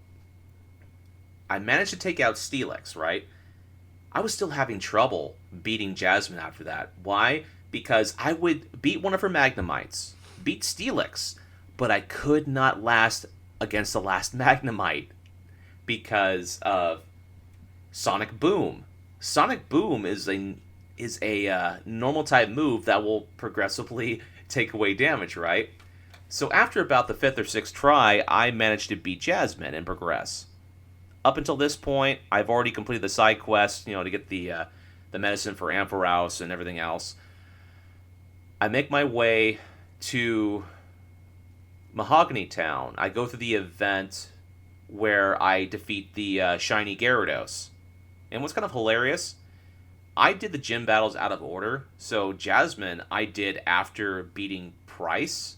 Steelix, right? I was still having trouble beating Jasmine after that. Why? Because I would beat one of her Magnemites, beat Steelix, but I could not last against the last Magnemite because of Sonic Boom. Sonic Boom is a normal type move that will progressively take away damage, right? So after about the 5th or 6th try, I managed to beat Jasmine and progress. Up until this point, I've already completed the side quest, to get the medicine for Ampharos and everything else. I make my way to Mahogany Town. I go through the event where I defeat the shiny Gyarados. And what's kind of hilarious, I did the gym battles out of order. So Jasmine I did after beating Price.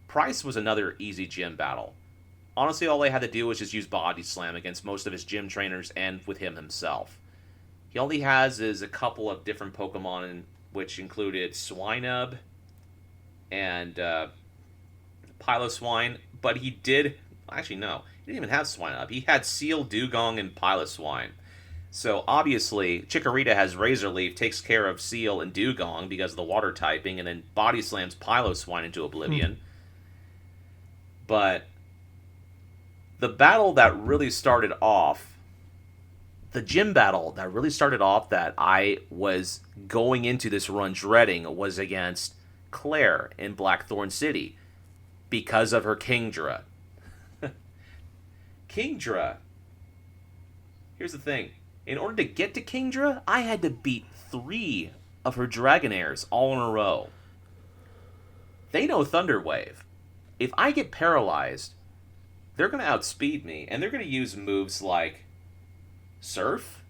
Price was another easy gym battle. Honestly, all I had to do was just use Body Slam against most of his gym trainers and with him himself. He only has is a couple of different Pokemon, which included Swinub and Piloswine, but he did... Actually, no. He didn't even have Swinub. He had Seal, Dugong, and Piloswine. So, obviously, Chikorita has Razor Leaf, takes care of Seal and Dugong because of the water typing, and then Body Slams Piloswine into oblivion. But the battle that really started off, the gym battle that really started off that I was going into this run dreading was against Claire in Blackthorn City because of her Kingdra. Kingdra, here's the thing. In order to get to Kingdra, I had to beat 3 of her Dragonairs all in a row. They know Thunder Wave. If I get paralyzed, they're going to outspeed me, and they're going to use moves like Surf,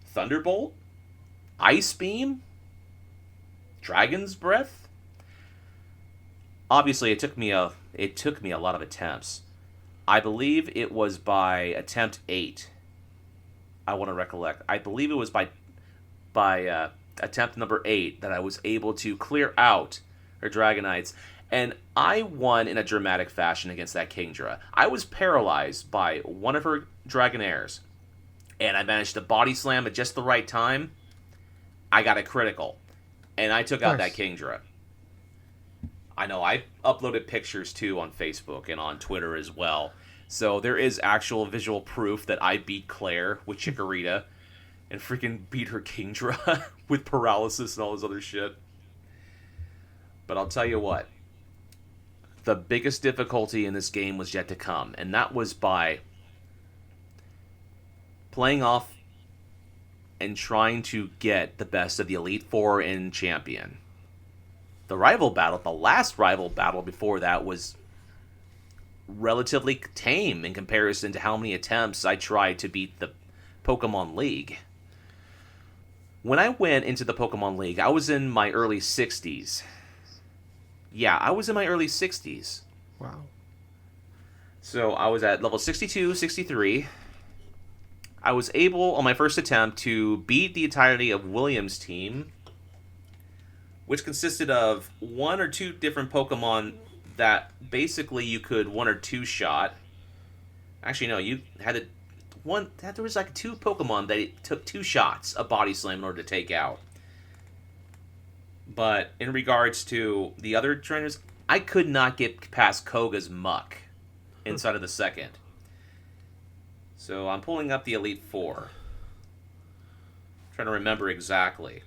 Thunderbolt, Ice Beam, Dragon's Breath. Obviously, it took me a lot of attempts. I believe it was by attempt 8. I want to recollect. I believe it was by attempt number 8 that I was able to clear out Her Dragonites. And I won in a dramatic fashion against that Kingdra. I was paralyzed by one of her Dragonairs, and I managed to body slam at just the right time. I got a critical, and I took out that Nice. Kingdra. I know, I uploaded pictures too on Facebook and on Twitter as well. So there is actual visual proof that I beat Claire with Chikorita and freaking beat her Kingdra with paralysis and all this other shit. But I'll tell you what, the biggest difficulty in this game was yet to come, and that was by playing off and trying to get the best of the Elite Four in Champion. The rival battle, the last rival battle before that, was relatively tame in comparison to how many attempts I tried to beat the Pokemon League. When I went into the Pokemon League, I was in my early 60s. Yeah, I was in my early 60s. Wow. So I was at level 62, 63. I was able, on my first attempt, to beat the entirety of William's team, which consisted of one or two different Pokemon that basically you could one or two shot. Actually, no, you had to one. There was like two Pokemon that it took two shots of Body Slam in order to take out. But in regards to the other trainers, I could not get past Koga's Muck inside of the second. So I'm pulling up the Elite Four. Trying to remember exactly.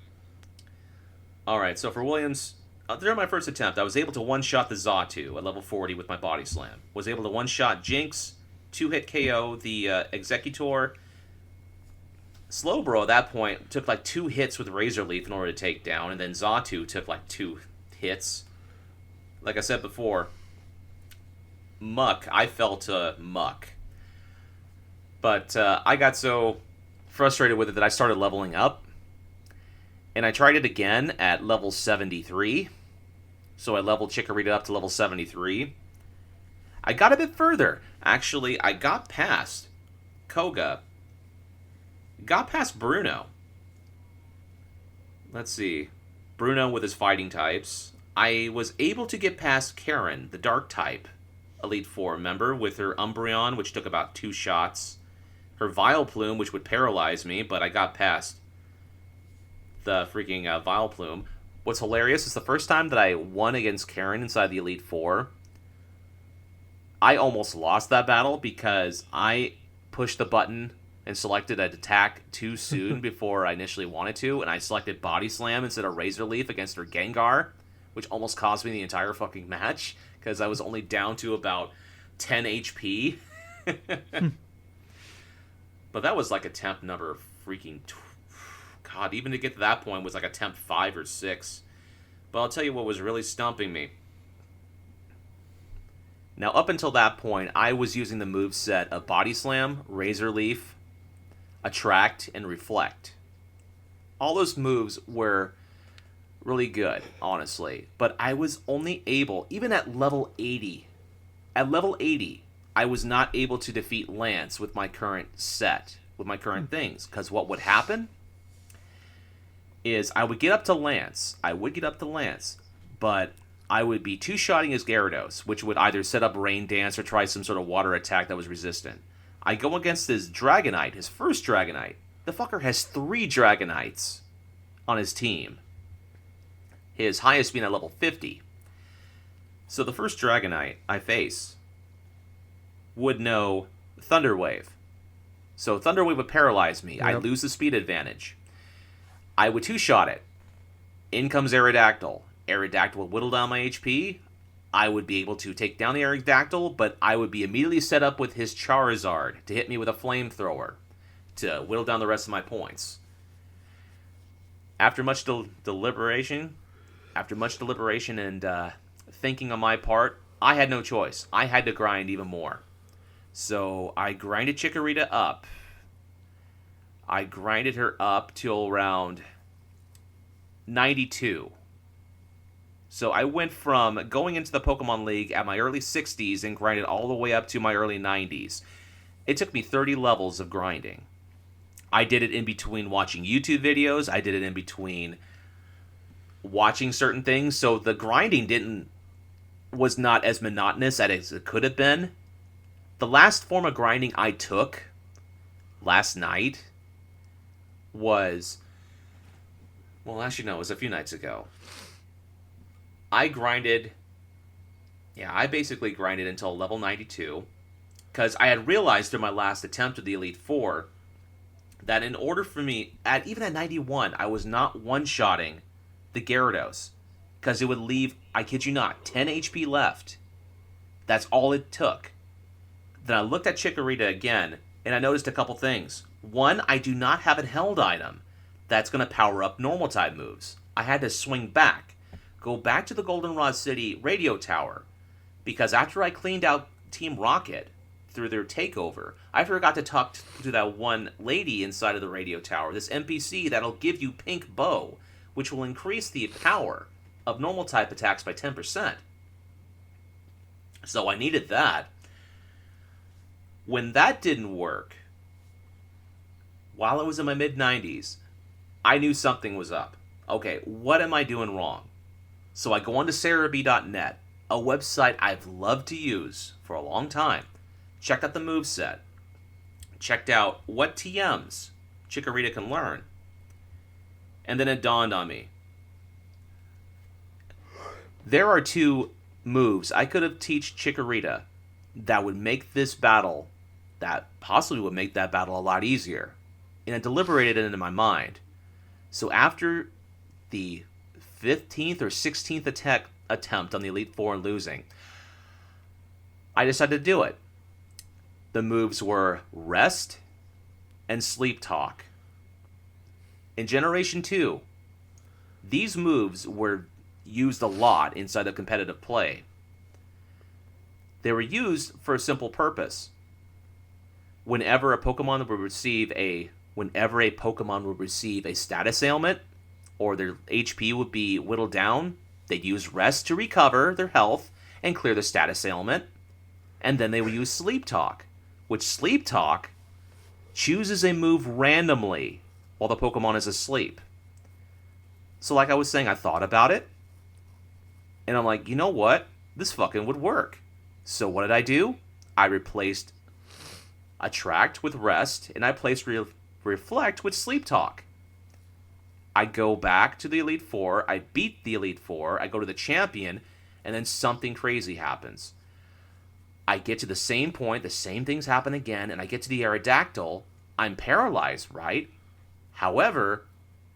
Alright, so for Williams, during my first attempt, I was able to one-shot the Xatu at level 40 with my Body Slam. Was able to one-shot Jinx, two-hit KO the Executor. Slowbro at that point took like two hits with Razor Leaf in order to take down, and then Xatu took like two hits. Like I said before, Muck, I fell to Muck. But I got so frustrated with it that I started leveling up. And I tried it again at level 73. So I leveled Chikorita up to level 73. I got a bit further. Actually, I got past Koga. Got past Bruno. Let's see. Bruno with his fighting types. I was able to get past Karen, the dark type Elite Four member, with her Umbreon, which took about two shots. Her Vileplume, which would paralyze me, but I got past the freaking Vileplume. What's hilarious is the first time that I won against Karen inside the Elite Four, I almost lost that battle because I pushed the button and selected an attack too soon before I initially wanted to, and I selected Body Slam instead of Razor Leaf against her Gengar, which almost cost me the entire fucking match because I was only down to about 10 HP. But that was like attempt number freaking... God, even to get to that point was like attempt 5 or 6. But I'll tell you what was really stumping me. Now, up until that point, I was using the moveset of Body Slam, Razor Leaf, Attract, and Reflect. All those moves were really good, honestly. But I was only able, even at level 80, I was not able to defeat Lance with my current set, with my current things. Because what would happen is I would get up to Lance. But I would be two-shotting his Gyarados, which would either set up Rain Dance or try some sort of water attack that was resistant. I go against his Dragonite, his first Dragonite. The fucker has 3 Dragonites on his team. His highest being at level 50. So the first Dragonite I face would know Thunder Wave. So Thunder Wave would paralyze me. Yep. I'd lose the speed advantage. I would two-shot it. In comes Aerodactyl. Aerodactyl would whittle down my HP. I would be able to take down the Aerodactyl, but I would be immediately set up with his Charizard to hit me with a flamethrower to whittle down the rest of my points. After much deliberation and thinking on my part, I had no choice. I had to grind even more. So I grinded Chikorita up. I grinded her up till around 92. So I went from going into the Pokemon League at my early 60s and grinded all the way up to my early 90s. It took me 30 levels of grinding. I did it in between watching YouTube videos. I did it in between watching certain things, so the grinding didn't was not as monotonous as it could have been. The last form of grinding I took last night was, well, actually no, it was a few nights ago. I grinded, yeah, I basically grinded until level 92 because I had realized through my last attempt with the Elite Four that in order for me, even at 91, I was not one-shotting the Gyarados because it would leave, I kid you not, 10 HP left. That's all it took. Then I looked at Chikorita again, and I noticed a couple things. One, I do not have a held item that's going to power up normal type moves. I had to swing back, go back to the Goldenrod City radio tower, because after I cleaned out Team Rocket through their takeover, I forgot to talk to that one lady inside of the radio tower, this NPC that'll give you Pink Bow, which will increase the power of normal type attacks by 10%. So I needed that. When that didn't work, while I was in my mid-90s, I knew something was up. Okay, what am I doing wrong? So I go onto Cerebi.net, a website I've loved to use for a long time. Checked out the moveset. Checked out what TMs Chikorita can learn. And then it dawned on me. There are two moves I could have teach Chikorita that would make this battle, that possibly would make that battle a lot easier. And I deliberated it into my mind. So after the 15th or 16th attempt on the Elite Four and losing, I decided to do it. The moves were Rest and Sleep Talk. In Generation 2, these moves were used a lot inside of competitive play. They were used for a simple purpose. Whenever a Pokemon would receive a status ailment, or their HP would be whittled down, they'd use Rest to recover their health and clear the status ailment. And then they would use Sleep Talk, which Sleep Talk chooses a move randomly while the Pokemon is asleep. So like I was saying, I thought about it, and I'm like, you know what? This fucking would work. So what did I do? I replaced Attract with Rest, and I placed Reflect with Sleep Talk. I go back to the Elite Four, I beat the Elite Four, I go to the champion, and then something crazy happens. I get to the same point, the same things happen again, and I get to the Aerodactyl. I'm paralyzed, right? However,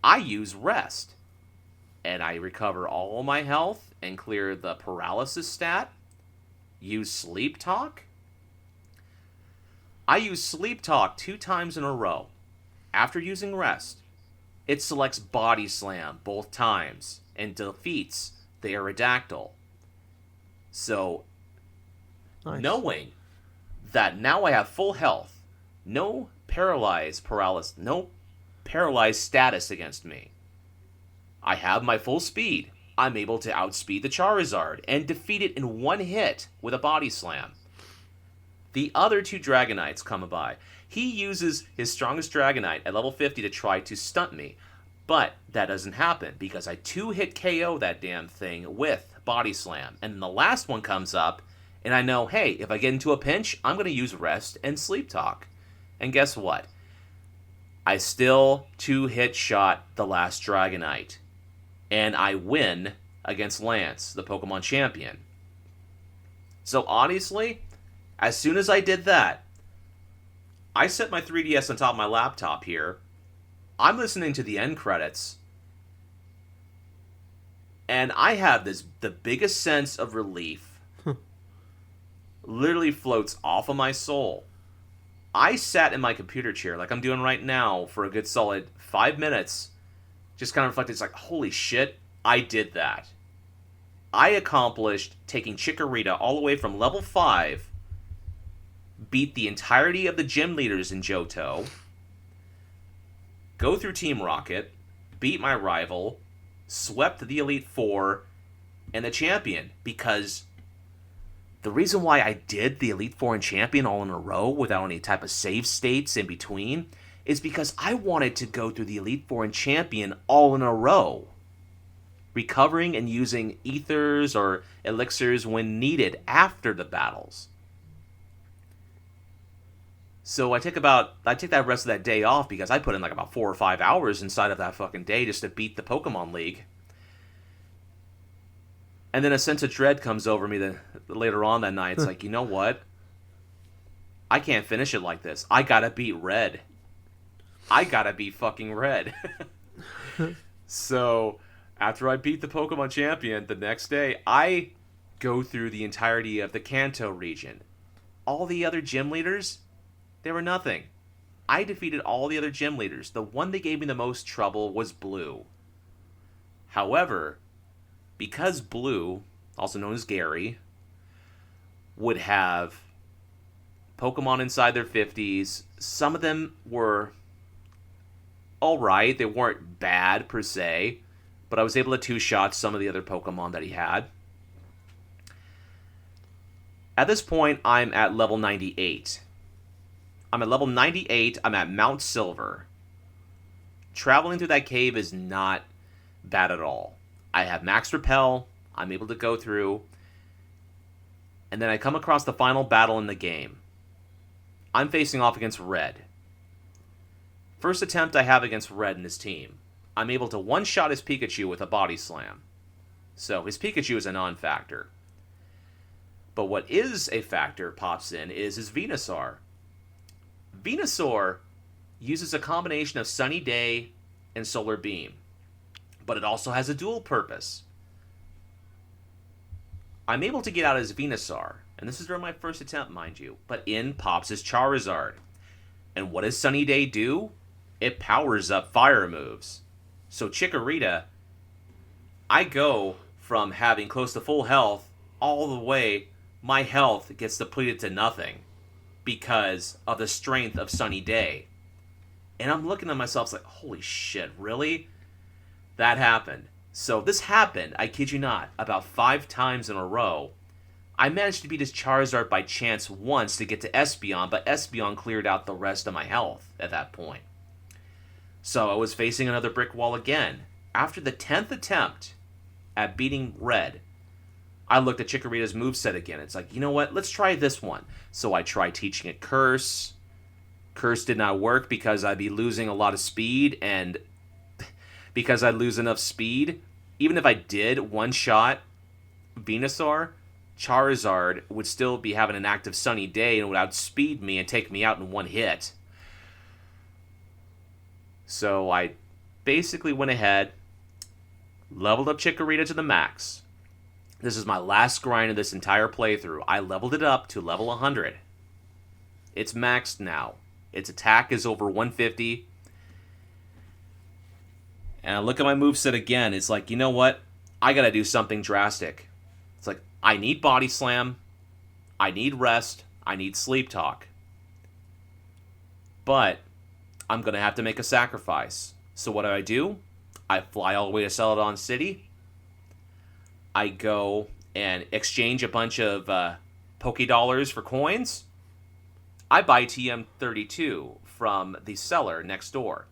I use Rest, and I recover all my health and clear the paralysis stat. Use Sleep Talk. I use Sleep Talk 2 times in a row. After using Rest, it selects Body Slam both times and defeats the Aerodactyl. So, nice. Knowing that now I have full health, no paralyzed status against me, I have my full speed. I'm able to outspeed the Charizard and defeat it in one hit with a Body Slam. The other 2 Dragonites come by. He uses his strongest Dragonite at level 50 to try to stunt me. But that doesn't happen because I 2-hit KO that damn thing with Body Slam. And the last one comes up, and I know, hey, if I get into a pinch, I'm going to use Rest and Sleep Talk. And guess what? I still 2-hit shot the last Dragonite. And I win against Lance, the Pokemon champion. So honestly, as soon as I did that, I set my 3DS on top of my laptop here. I'm listening to the end credits. And I have the biggest sense of relief. Literally floats off of my soul. I sat in my computer chair like I'm doing right now for a good solid 5 minutes. Just kind of reflected, it's like, holy shit, I did that. I accomplished taking Chikorita all the way from level 5, beat the entirety of the gym leaders in Johto, go through Team Rocket, beat my rival, swept the Elite Four, and the champion, because the reason why I did the Elite Four and champion all in a row without any type of save states in between is because I wanted to go through the Elite Four and champion all in a row. recovering and using ethers or elixirs when needed after the battles. So I take that rest of that day off because I put in like about 4 or 5 hours inside of that fucking day just to beat the Pokemon League. And then a sense of dread comes over me later on that night. It's like, you know what? I can't finish it like this. I gotta beat Red. I gotta beat fucking Red. So, after I beat the Pokemon Champion, the next day, I go through the entirety of the Kanto region. All the other gym leaders, they were nothing. I defeated all the other gym leaders. The one that gave me the most trouble was Blue. However, because Blue, also known as Gary, would have Pokemon inside their 50s, some of them were alright. They weren't bad per se, but I was able to two-shot some of the other Pokemon that he had. At this point, I'm at level 98. I'm at level 98. I'm at Mount Silver. Traveling through that cave is not bad at all. I have max repel. I'm able to go through. And then I come across the final battle in the game. I'm facing off against Red. First attempt I have against Red and his team. I'm able to one-shot his Pikachu with a Body Slam. So his Pikachu is a non-factor. But what is a factor pops in is his Venusaur. Venusaur uses a combination of Sunny Day and Solar Beam. But it also has a dual purpose. I'm able to get out his Venusaur, and this is during my first attempt, mind you, but in pops his Charizard. And what does Sunny Day do? It powers up fire moves. So Chikorita, I go from having close to full health all the way, my health gets depleted to nothing because of the strength of Sunny Day. And I'm looking at myself like, holy shit, really? That happened. So this happened, I kid you not, about 5 times in a row. I managed to beat his Charizard by chance once to get to Espeon, but Espeon cleared out the rest of my health at that point. So I was facing another brick wall again. After the 10th attempt at beating Red, I looked at Chikorita's moveset again. It's like, you know what? Let's try this one. So I tried teaching it Curse. Curse did not work because I'd be losing a lot of speed, and because I'd lose enough speed, even if I did one-shot Venusaur, Charizard would still be having an active Sunny Day and would outspeed me and take me out in one hit. So I basically went ahead, leveled up Chikorita to the max. This is my last grind of this entire playthrough. I leveled it up to level 100. It's maxed now. Its attack is over 150. And I look at my moveset again. It's like, you know what? I gotta do something drastic. It's like, I need Body Slam. I need Rest. I need Sleep Talk. But I'm gonna have to make a sacrifice. So what do? I fly all the way to Celadon City. I go and exchange a bunch of Pokédollars for coins. I buy TM32 from the seller next door.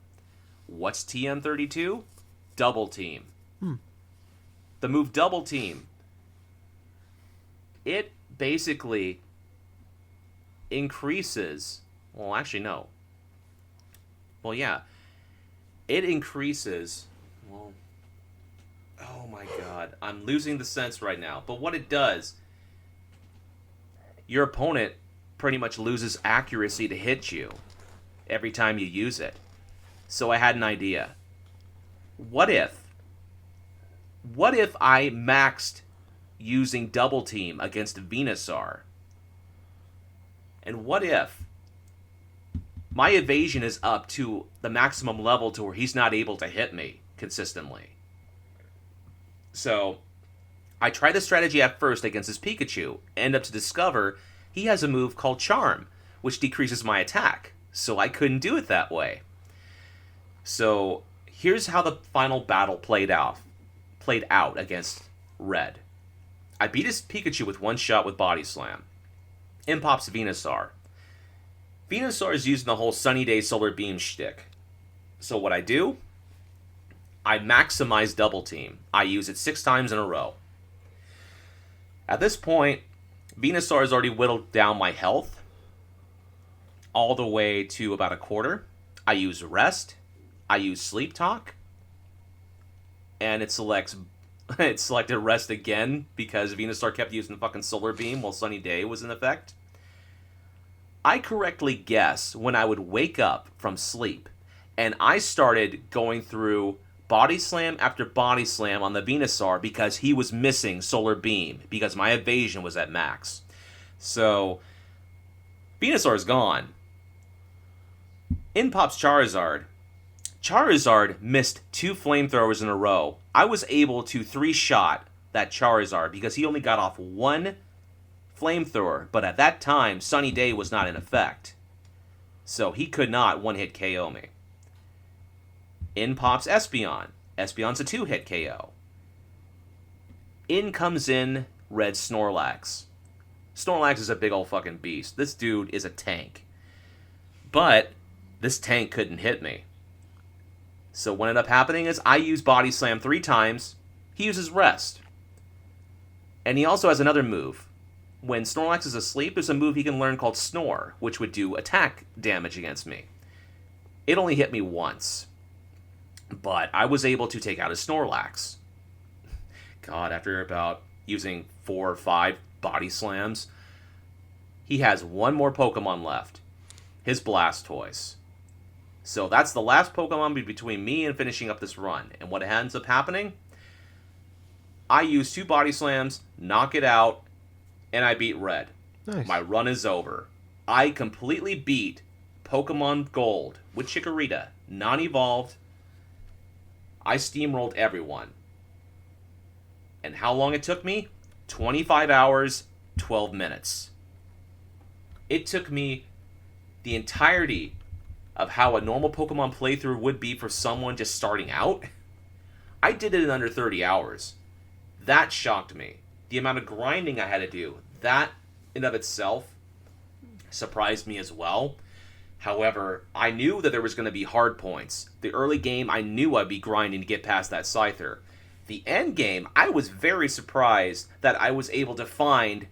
What's TM32? Double Team. The move Double Team. It basically increases... Well, actually, no. Well, yeah. It increases... Well... Oh my god. I'm losing the sense right now. But what it does... Your opponent pretty much loses accuracy to hit you every time you use it. So I had an idea. What if I maxed using Double Team against Venusaur? And what if my evasion is up to the maximum level to where he's not able to hit me consistently? So I tried the strategy at first against his Pikachu, end up to discover he has a move called Charm, which decreases my attack. So I couldn't do it that way. So here's how the final battle played out against Red. I beat his Pikachu with one shot with Body Slam. In pops Venusaur. Venusaur is using the whole Sunny Day Solar Beam shtick. So what I do, I maximize Double Team. I use it 6 times in a row. At this point, Venusaur has already whittled down my health all the way to about a quarter. I use Rest. I use Sleep Talk. And it selected Rest again because Venusaur kept using the fucking Solar Beam while Sunny Day was in effect. I correctly guessed when I would wake up from sleep and I started going through Body Slam after Body Slam on the Venusaur because he was missing Solar Beam because my evasion was at max. So, Venusaur is gone. In pops Charizard. Charizard missed 2 flamethrowers in a row. I was able to 3-shot that Charizard because he only got off 1 flamethrower, but at that time, Sunny Day was not in effect. So he could not 1-hit KO me. In pops Espeon. Espeon's a 2-hit KO. In comes in Red Snorlax. Snorlax is a big old fucking beast. This dude is a tank. But this tank couldn't hit me. So what ended up happening is I use Body Slam 3 times. He uses Rest. And he also has another move. When Snorlax is asleep, there's a move he can learn called Snore, which would do attack damage against me. It only hit me once. But I was able to take out his Snorlax. God, after about using 4 or 5 Body Slams, he has one more Pokemon left. His Blastoise. So that's the last Pokemon between me and finishing up this run. And what ends up happening? I use 2 Body Slams, knock it out, and I beat Red. Nice. My run is over. I completely beat Pokemon Gold with Chikorita, non-evolved. I steamrolled everyone. And how long it took me? 25 hours, 12 minutes. It took me the entirety of how a normal Pokemon playthrough would be for someone just starting out. I did it in under 30 hours. That shocked me. The amount of grinding I had to do, that in of itself surprised me as well. However, I knew that there was going to be hard points. The early game, I knew I'd be grinding to get past that Scyther. The end game, I was very surprised that I was able to find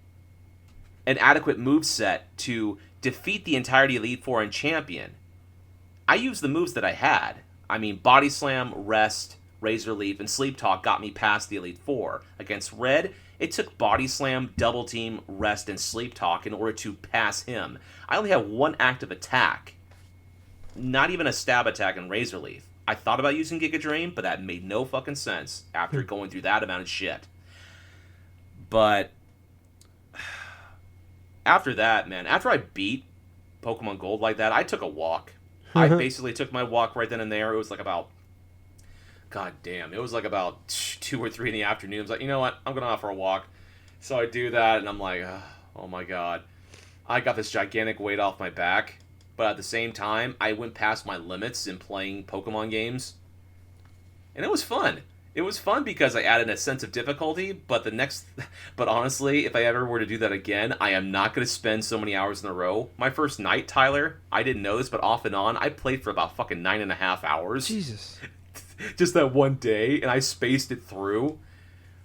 an adequate moveset to defeat the entirety of Elite Four and Champion. I used the moves that I had. I mean, Body Slam, Rest, Razor Leaf, and Sleep Talk got me past the Elite Four. Against Red, it took Body Slam, Double Team, Rest, and Sleep Talk in order to pass him. I only had 1 active attack. Not even a stab attack in Razor Leaf. I thought about using Giga Drain, but that made no fucking sense after going through that amount of shit. But after that, man, after I beat Pokemon Gold like that, I took a walk. I basically took my walk right then and there. It was like about, god damn, it was like about 2 or 3 in the afternoon. I was like, you know what, I'm going to offer a walk. So I do that, and I'm like, oh my god. I got this gigantic weight off my back, but at the same time, I went past my limits in playing Pokemon games. And it was fun. It was fun because I added a sense of difficulty, but honestly, if I ever were to do that again, I am not going to spend so many hours in a row. My first night, Tyler, I didn't know this, but off and on, I played for about fucking 9.5 hours. Jesus. Just that one day, and I spaced it through.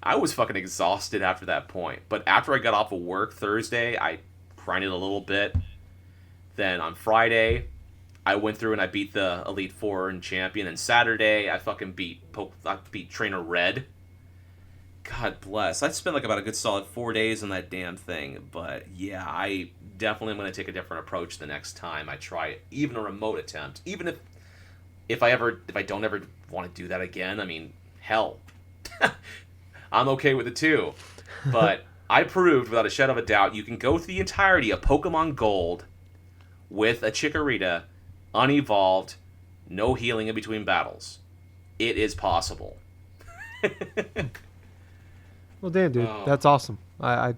I was fucking exhausted after that point. But after I got off of work Thursday, I grinded a little bit. Then on Friday, I went through and I beat the Elite Four and Champion. And Saturday, I fucking beat Trainer Red. God bless. I spent like about a good solid 4 days on that damn thing. But yeah, I definitely am going to take a different approach the next time I try it. Even a remote attempt. Even if I don't ever want to do that again, I mean, hell. I'm okay with it too. But I proved without a shadow of a doubt you can go through the entirety of Pokemon Gold with a Chikorita, unevolved, no healing in between battles. It is possible. Well, damn, dude, that's awesome. I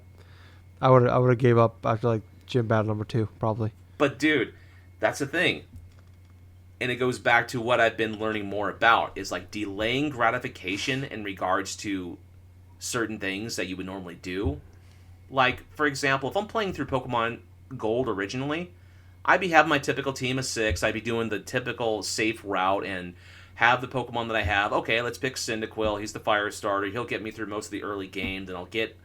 would have gave up after like gym battle number 2, probably. But dude, that's the thing. And it goes back to what I've been learning more about, is like delaying gratification in regards to certain things that you would normally do. Like, for example, if I'm playing through Pokemon Gold originally, I'd be having my typical team of 6. I'd be doing the typical safe route and have the Pokemon that I have. Okay, let's pick Cyndaquil. He's the fire starter. He'll get me through most of the early game. Then I'll get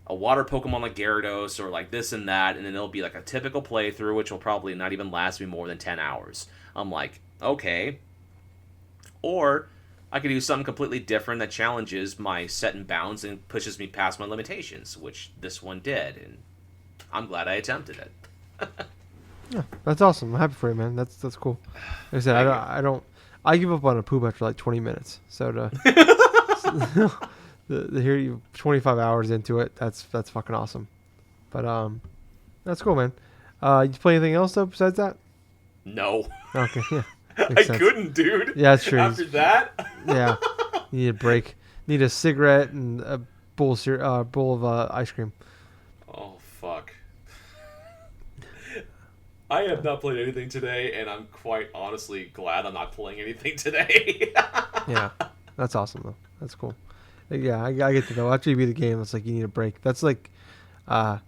a water Pokemon like Gyarados or like this and that, and then it'll be like a typical playthrough, which will probably not even last me more than 10 hours. I'm like, okay. Or I could do something completely different that challenges my set and bounds and pushes me past my limitations, which this one did, and I'm glad I attempted it. Yeah, that's awesome. I'm happy for you, man. That's cool. Like I said, Thank you. I don't. I give up on a poop after like 20 minutes. So to the hear you 25 hours into it, that's fucking awesome. But that's cool, man. You play anything else though besides that? No. Okay, yeah, I makes sense. couldn't, dude. Yeah, that's true. After that? Yeah, you need a break. Need a cigarette and a bowl of ice cream. Oh, fuck. I have not played anything today, and I'm quite honestly glad I'm not playing anything today. Yeah, that's awesome though. That's cool. Yeah, I get to know. After you beat the game, it's like you need a break. That's uh,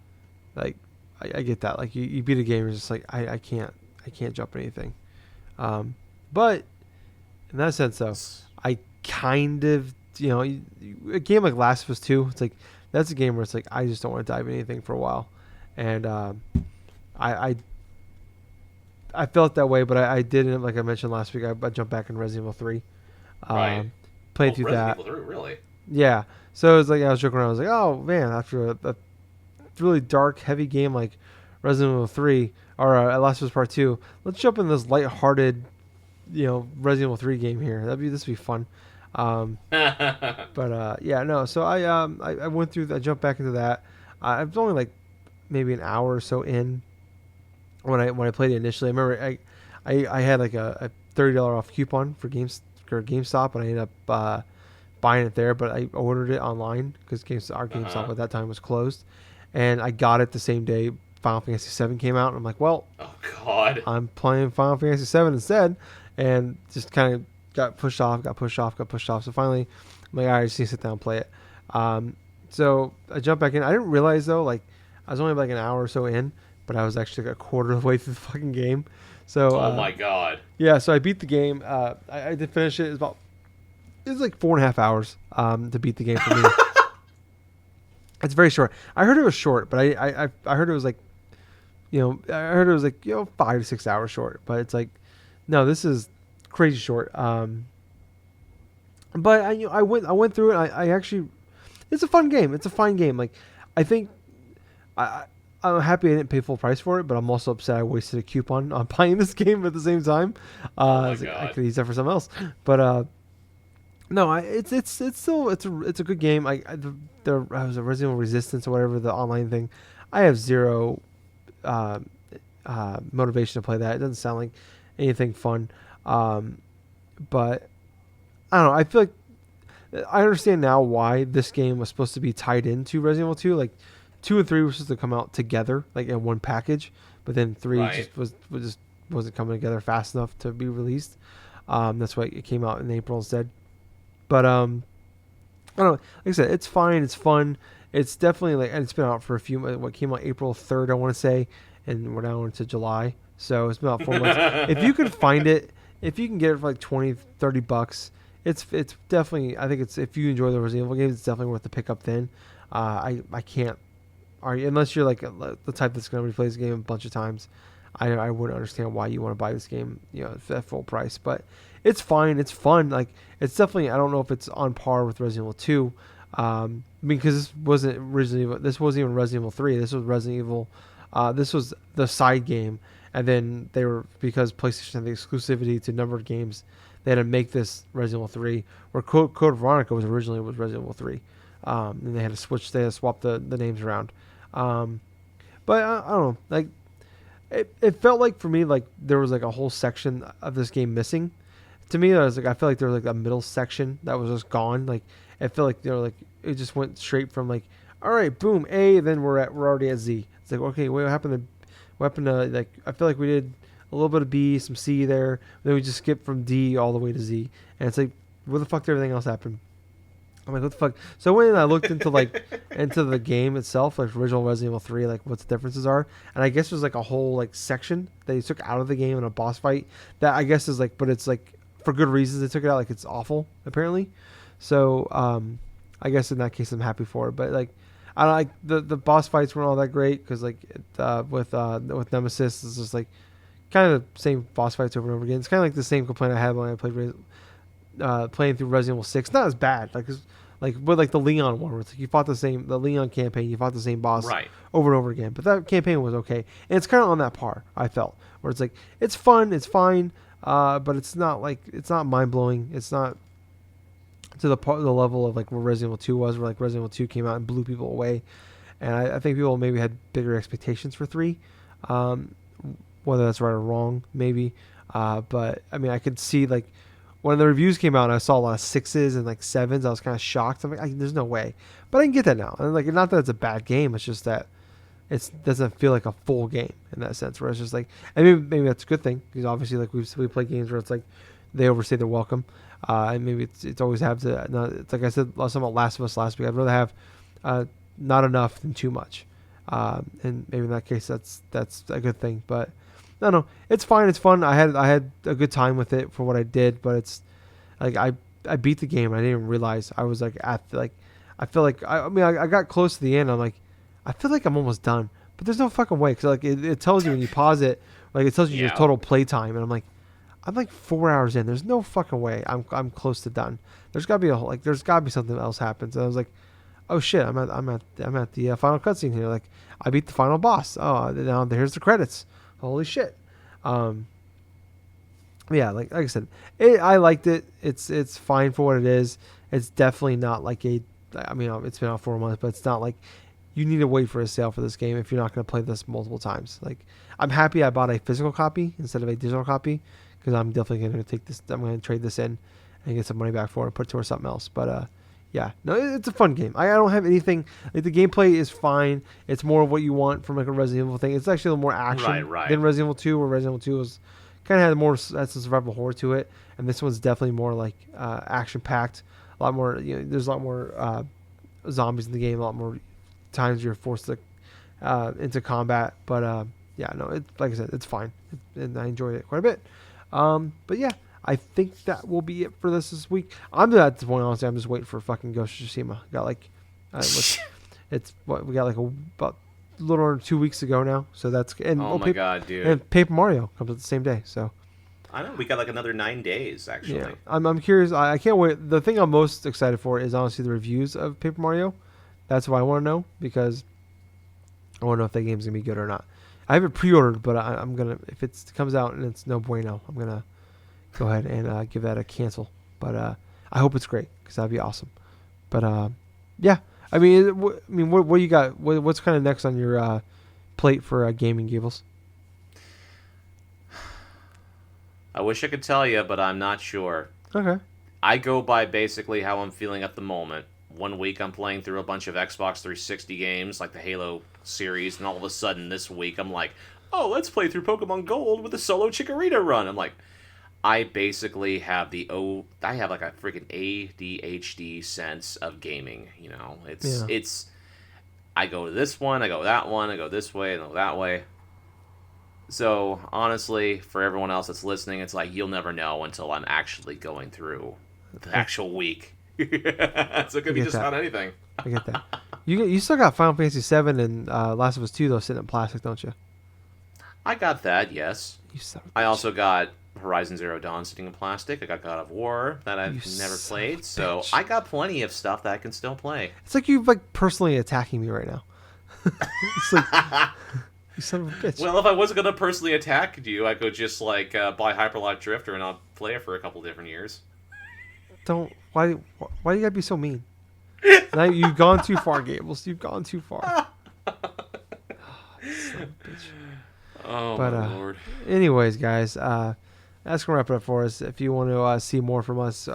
like I get that. Like you beat a game, you're just like I can't jump anything. But in that sense, though, I kind of a game like Last of Us 2. It's like that's a game where it's like I just don't want to dive into anything for a while, and I I felt that way, but I didn't. Like I mentioned last week, I jumped back in Resident Evil 3. Right. Played Oh, through Resident that. Evil 3, really? Yeah. So it was like I was joking around. I was like, oh man, after a really dark, heavy game like Resident Evil 3 or Last of Us Part 2, let's jump in this lighthearted, Resident Evil 3 game here. This would be fun. But yeah, no. So I went through. I jumped back into that. I was only like maybe an hour or so in when I played it initially. I remember I had like a $30 off coupon for GameStop, and I ended up buying it there. But I ordered it online because our GameStop at that time was closed, and I got it the same day Final Fantasy 7 came out. And I'm like, well, Oh, God. I'm playing Final Fantasy 7 instead, and just kind of got pushed off. So finally, I'm like, all right, I just need to sit down and play it. So I jumped back in. I didn't realize though, like I was only like an hour or so in, but I was actually like a quarter of the way through the fucking game. So Oh, my God. yeah, so I beat the game. I did finish it. It was like 4.5 hours to beat the game for me. It's very short. I heard it was short, but I heard it was like, I heard it was like 5 to 6 hours short. But it's like, no, this is crazy short. But I went through it. I actually, it's a fun game. It's a fine game. Like, I think I'm happy I didn't pay full price for it, but I'm also upset I wasted a coupon on buying this game at the same time. Oh, my I God. could use that for something else. But no, it's still it's a good game. There was a Resident Evil Resistance or whatever, the online thing. I have zero motivation to play that. It doesn't sound like anything fun. But I don't know. I feel like I understand now why this game was supposed to be tied into Resident Evil 2. Like 2 and 3 were supposed to come out together, like in one package, but then 3 Right. just wasn't coming together fast enough to be released. That's why it came out in April instead. But I don't know. Like I said, it's fine. It's fun. It's definitely like, and it's been out for a few. What came out April 3rd, I want to say, and we're now into July. So it's been out 4 months. If you can find it, if you can get it for like $20-$30, it's definitely. I think it's, if you enjoy the Resident Evil games, it's definitely worth the pickup. Then I can't argue, unless you're like the type that's going to replay this game a bunch of times. I wouldn't understand why you want to buy this game, at full price. But it's fine. It's fun. Like, it's definitely, I don't know if it's on par with Resident Evil 2. Because this wasn't even Resident Evil 3. This was Resident Evil. This was the side game, and then they were, because PlayStation had the exclusivity to numbered games, they had to make this Resident Evil 3. Where Code Veronica was Resident Evil 3. And they had to swap the names around. But I don't know. Like, it felt like for me like there was like a whole section of this game missing. To me, I felt like there was like a middle section that was just gone. Like, it felt like like it just went straight from like, all right, boom, A, then we're already at Z. It's like, okay, what happened to like, I feel like we did a little bit of B, some C there, then we just skipped from D all the way to Z, and it's like, where the fuck did everything else happen? I'm like, what the fuck? So when I looked into like into the game itself, like original Resident Evil 3, like what the differences are, and I guess there's like a whole like section that you took out of the game in a boss fight that I guess is like, but it's like for good reasons they took it out. Like it's awful apparently. So I guess in that case I'm happy for it. But like I don't like the boss fights weren't all that great because like with Nemesis it's just like kind of the same boss fights over and over again. It's kind of like the same complaint I had when I played playing through Resident Evil 6. Not as bad, but like the Leon one, where it's like you fought the Leon campaign, you fought the same boss Right. over and over again. But that campaign was okay, and it's kind of on that par. I felt where it's like it's fun, it's fine, but it's not mind blowing. It's not to the level of like where Resident Evil 2 was, where like Resident Evil 2 came out and blew people away, and I think people maybe had bigger expectations for 3. Whether that's right or wrong, maybe. But I mean, I could see like when the reviews came out, and I saw a lot of 6s and like 7s. I was kind of shocked. I'm like, there's no way. But I can get that now. And like, not that it's a bad game. It's just that it doesn't feel like a full game in that sense. Where it's just like, and maybe that's a good thing because obviously like we play games where it's like they overstay their welcome, and maybe it's always have to. It's like I said last time about Last of Us last week. I'd rather have not enough than too much, and maybe in that case that's a good thing. But no, it's fine. It's fun. I had a good time with it for what I did, but it's like I beat the game. And I didn't even realize I was like I feel like I got close to the end. I'm like I feel like I'm almost done, but there's no fucking way because like it tells you when you pause it, like it tells you your total play time, and I'm like 4 hours in. There's no fucking way I'm close to done. There's gotta be something else happens. And I was like, oh shit, I'm at the final cutscene here. Like I beat the final boss. Oh, now here's the credits. Holy shit. Yeah, like I said, I liked it. It's fine for what it is. It's definitely not like I mean, it's been out 4 months, but it's not like you need to wait for a sale for this game if you're not going to play this multiple times. Like, I'm happy I bought a physical copy instead of a digital copy because I'm definitely going to take this. I'm going to trade this in and get some money back for it and put it towards something else. But yeah, no, it's a fun game. I don't have anything. Like the gameplay is fine. It's more of what you want from like a Resident Evil thing. It's actually a little more action than Resident Evil 2, where Resident Evil 2 was kind of had more that's a survival horror to it, and this one's definitely more like action packed. A lot more. There's a lot more zombies in the game. A lot more times you're forced to into combat. But yeah, no, like I said, it's fine, and I enjoyed it quite a bit. But yeah. I think that will be it for this week. I'm at the point, honestly, I'm just waiting for fucking Ghost of Tsushima. Got like, we got like about a little over 2 weeks ago now. So that's oh my god, dude! And Paper Mario comes at the same day. So I know we got like another 9 days actually. Yeah, I'm curious. I can't wait. The thing I'm most excited for is honestly the reviews of Paper Mario. That's what I want to know because I want to know if that game's gonna be good or not. I have it pre-ordered, but I'm gonna if it comes out and it's no bueno, I'm gonna go ahead and give that a cancel. But I hope it's great because that'd be awesome. But yeah, I mean, what you got? What's kind of next on your plate for gaming, Gables? I wish I could tell you, but I'm not sure. Okay. I go by basically how I'm feeling at the moment. 1 week I'm playing through a bunch of Xbox 360 games like the Halo series, and all of a sudden this week I'm like, oh, let's play through Pokemon Gold with a solo Chikorita run. I'm like, I basically have I have like a freaking ADHD sense of gaming, It's I go to this one, I go that one, I go this way, and I go that way. So, honestly, for everyone else that's listening, it's like you'll never know until I'm actually going through the actual week. So it could be just about anything. I get that. You still got Final Fantasy 7 and Last of Us 2 though sitting in plastic, don't you? I got that, yes. I also got Horizon Zero Dawn sitting in plastic. I got God of War that I've never played. So I got plenty of stuff that I can still play. It's like you're like personally attacking me right now. It's like you son of a bitch. Well, if I wasn't gonna personally attack you, I could just like buy Hyperlight Drifter and I'll play it for a couple different years. Don't why you gotta be so mean? Now you've gone too far, Gables. You've gone too far. Son of a bitch. Oh my lord. Anyways, guys, that's gonna wrap it up for us. If you want to see more from us,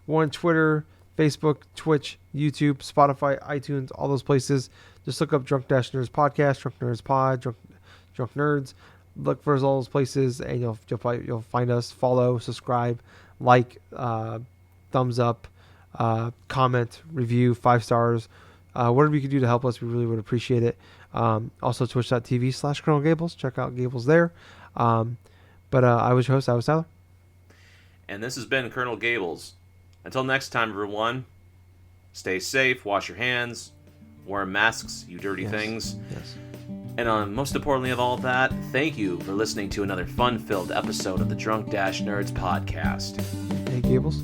we're on Twitter, Facebook, Twitch, YouTube, Spotify, iTunes, all those places. Just look up Drunk Nerds Podcast, Drunk Nerds Pod, Drunk Nerds. Look for us all those places, and you'll find us. Follow, subscribe, like, thumbs up, comment, review, 5 stars. Whatever you can do to help us, we really would appreciate it. Also, twitch.tv/Colonel Gables. Check out Gables there. But I was your host. I was Tyler. And this has been Colonel Gables. Until next time, everyone, stay safe, wash your hands, wear masks, you dirty Yes. things. Yes. And most importantly of all of that, thank you for listening to another fun-filled episode of the Drunk Dash Nerds podcast. Hey, Gables.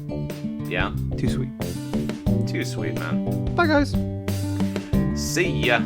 Yeah? Too sweet. Too sweet, man. Bye, guys. See ya.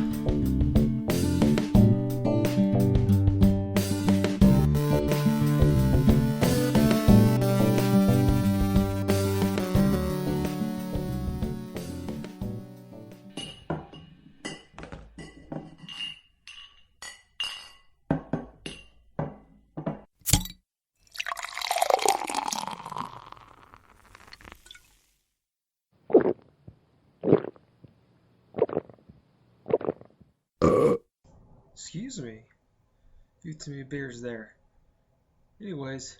Excuse me. A few too many beers there. Anyways,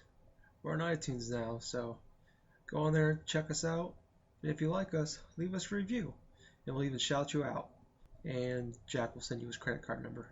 we're on iTunes now, so go on there, check us out, and if you like us, leave us a review, and we'll even shout you out. And Jack will send you his credit card number.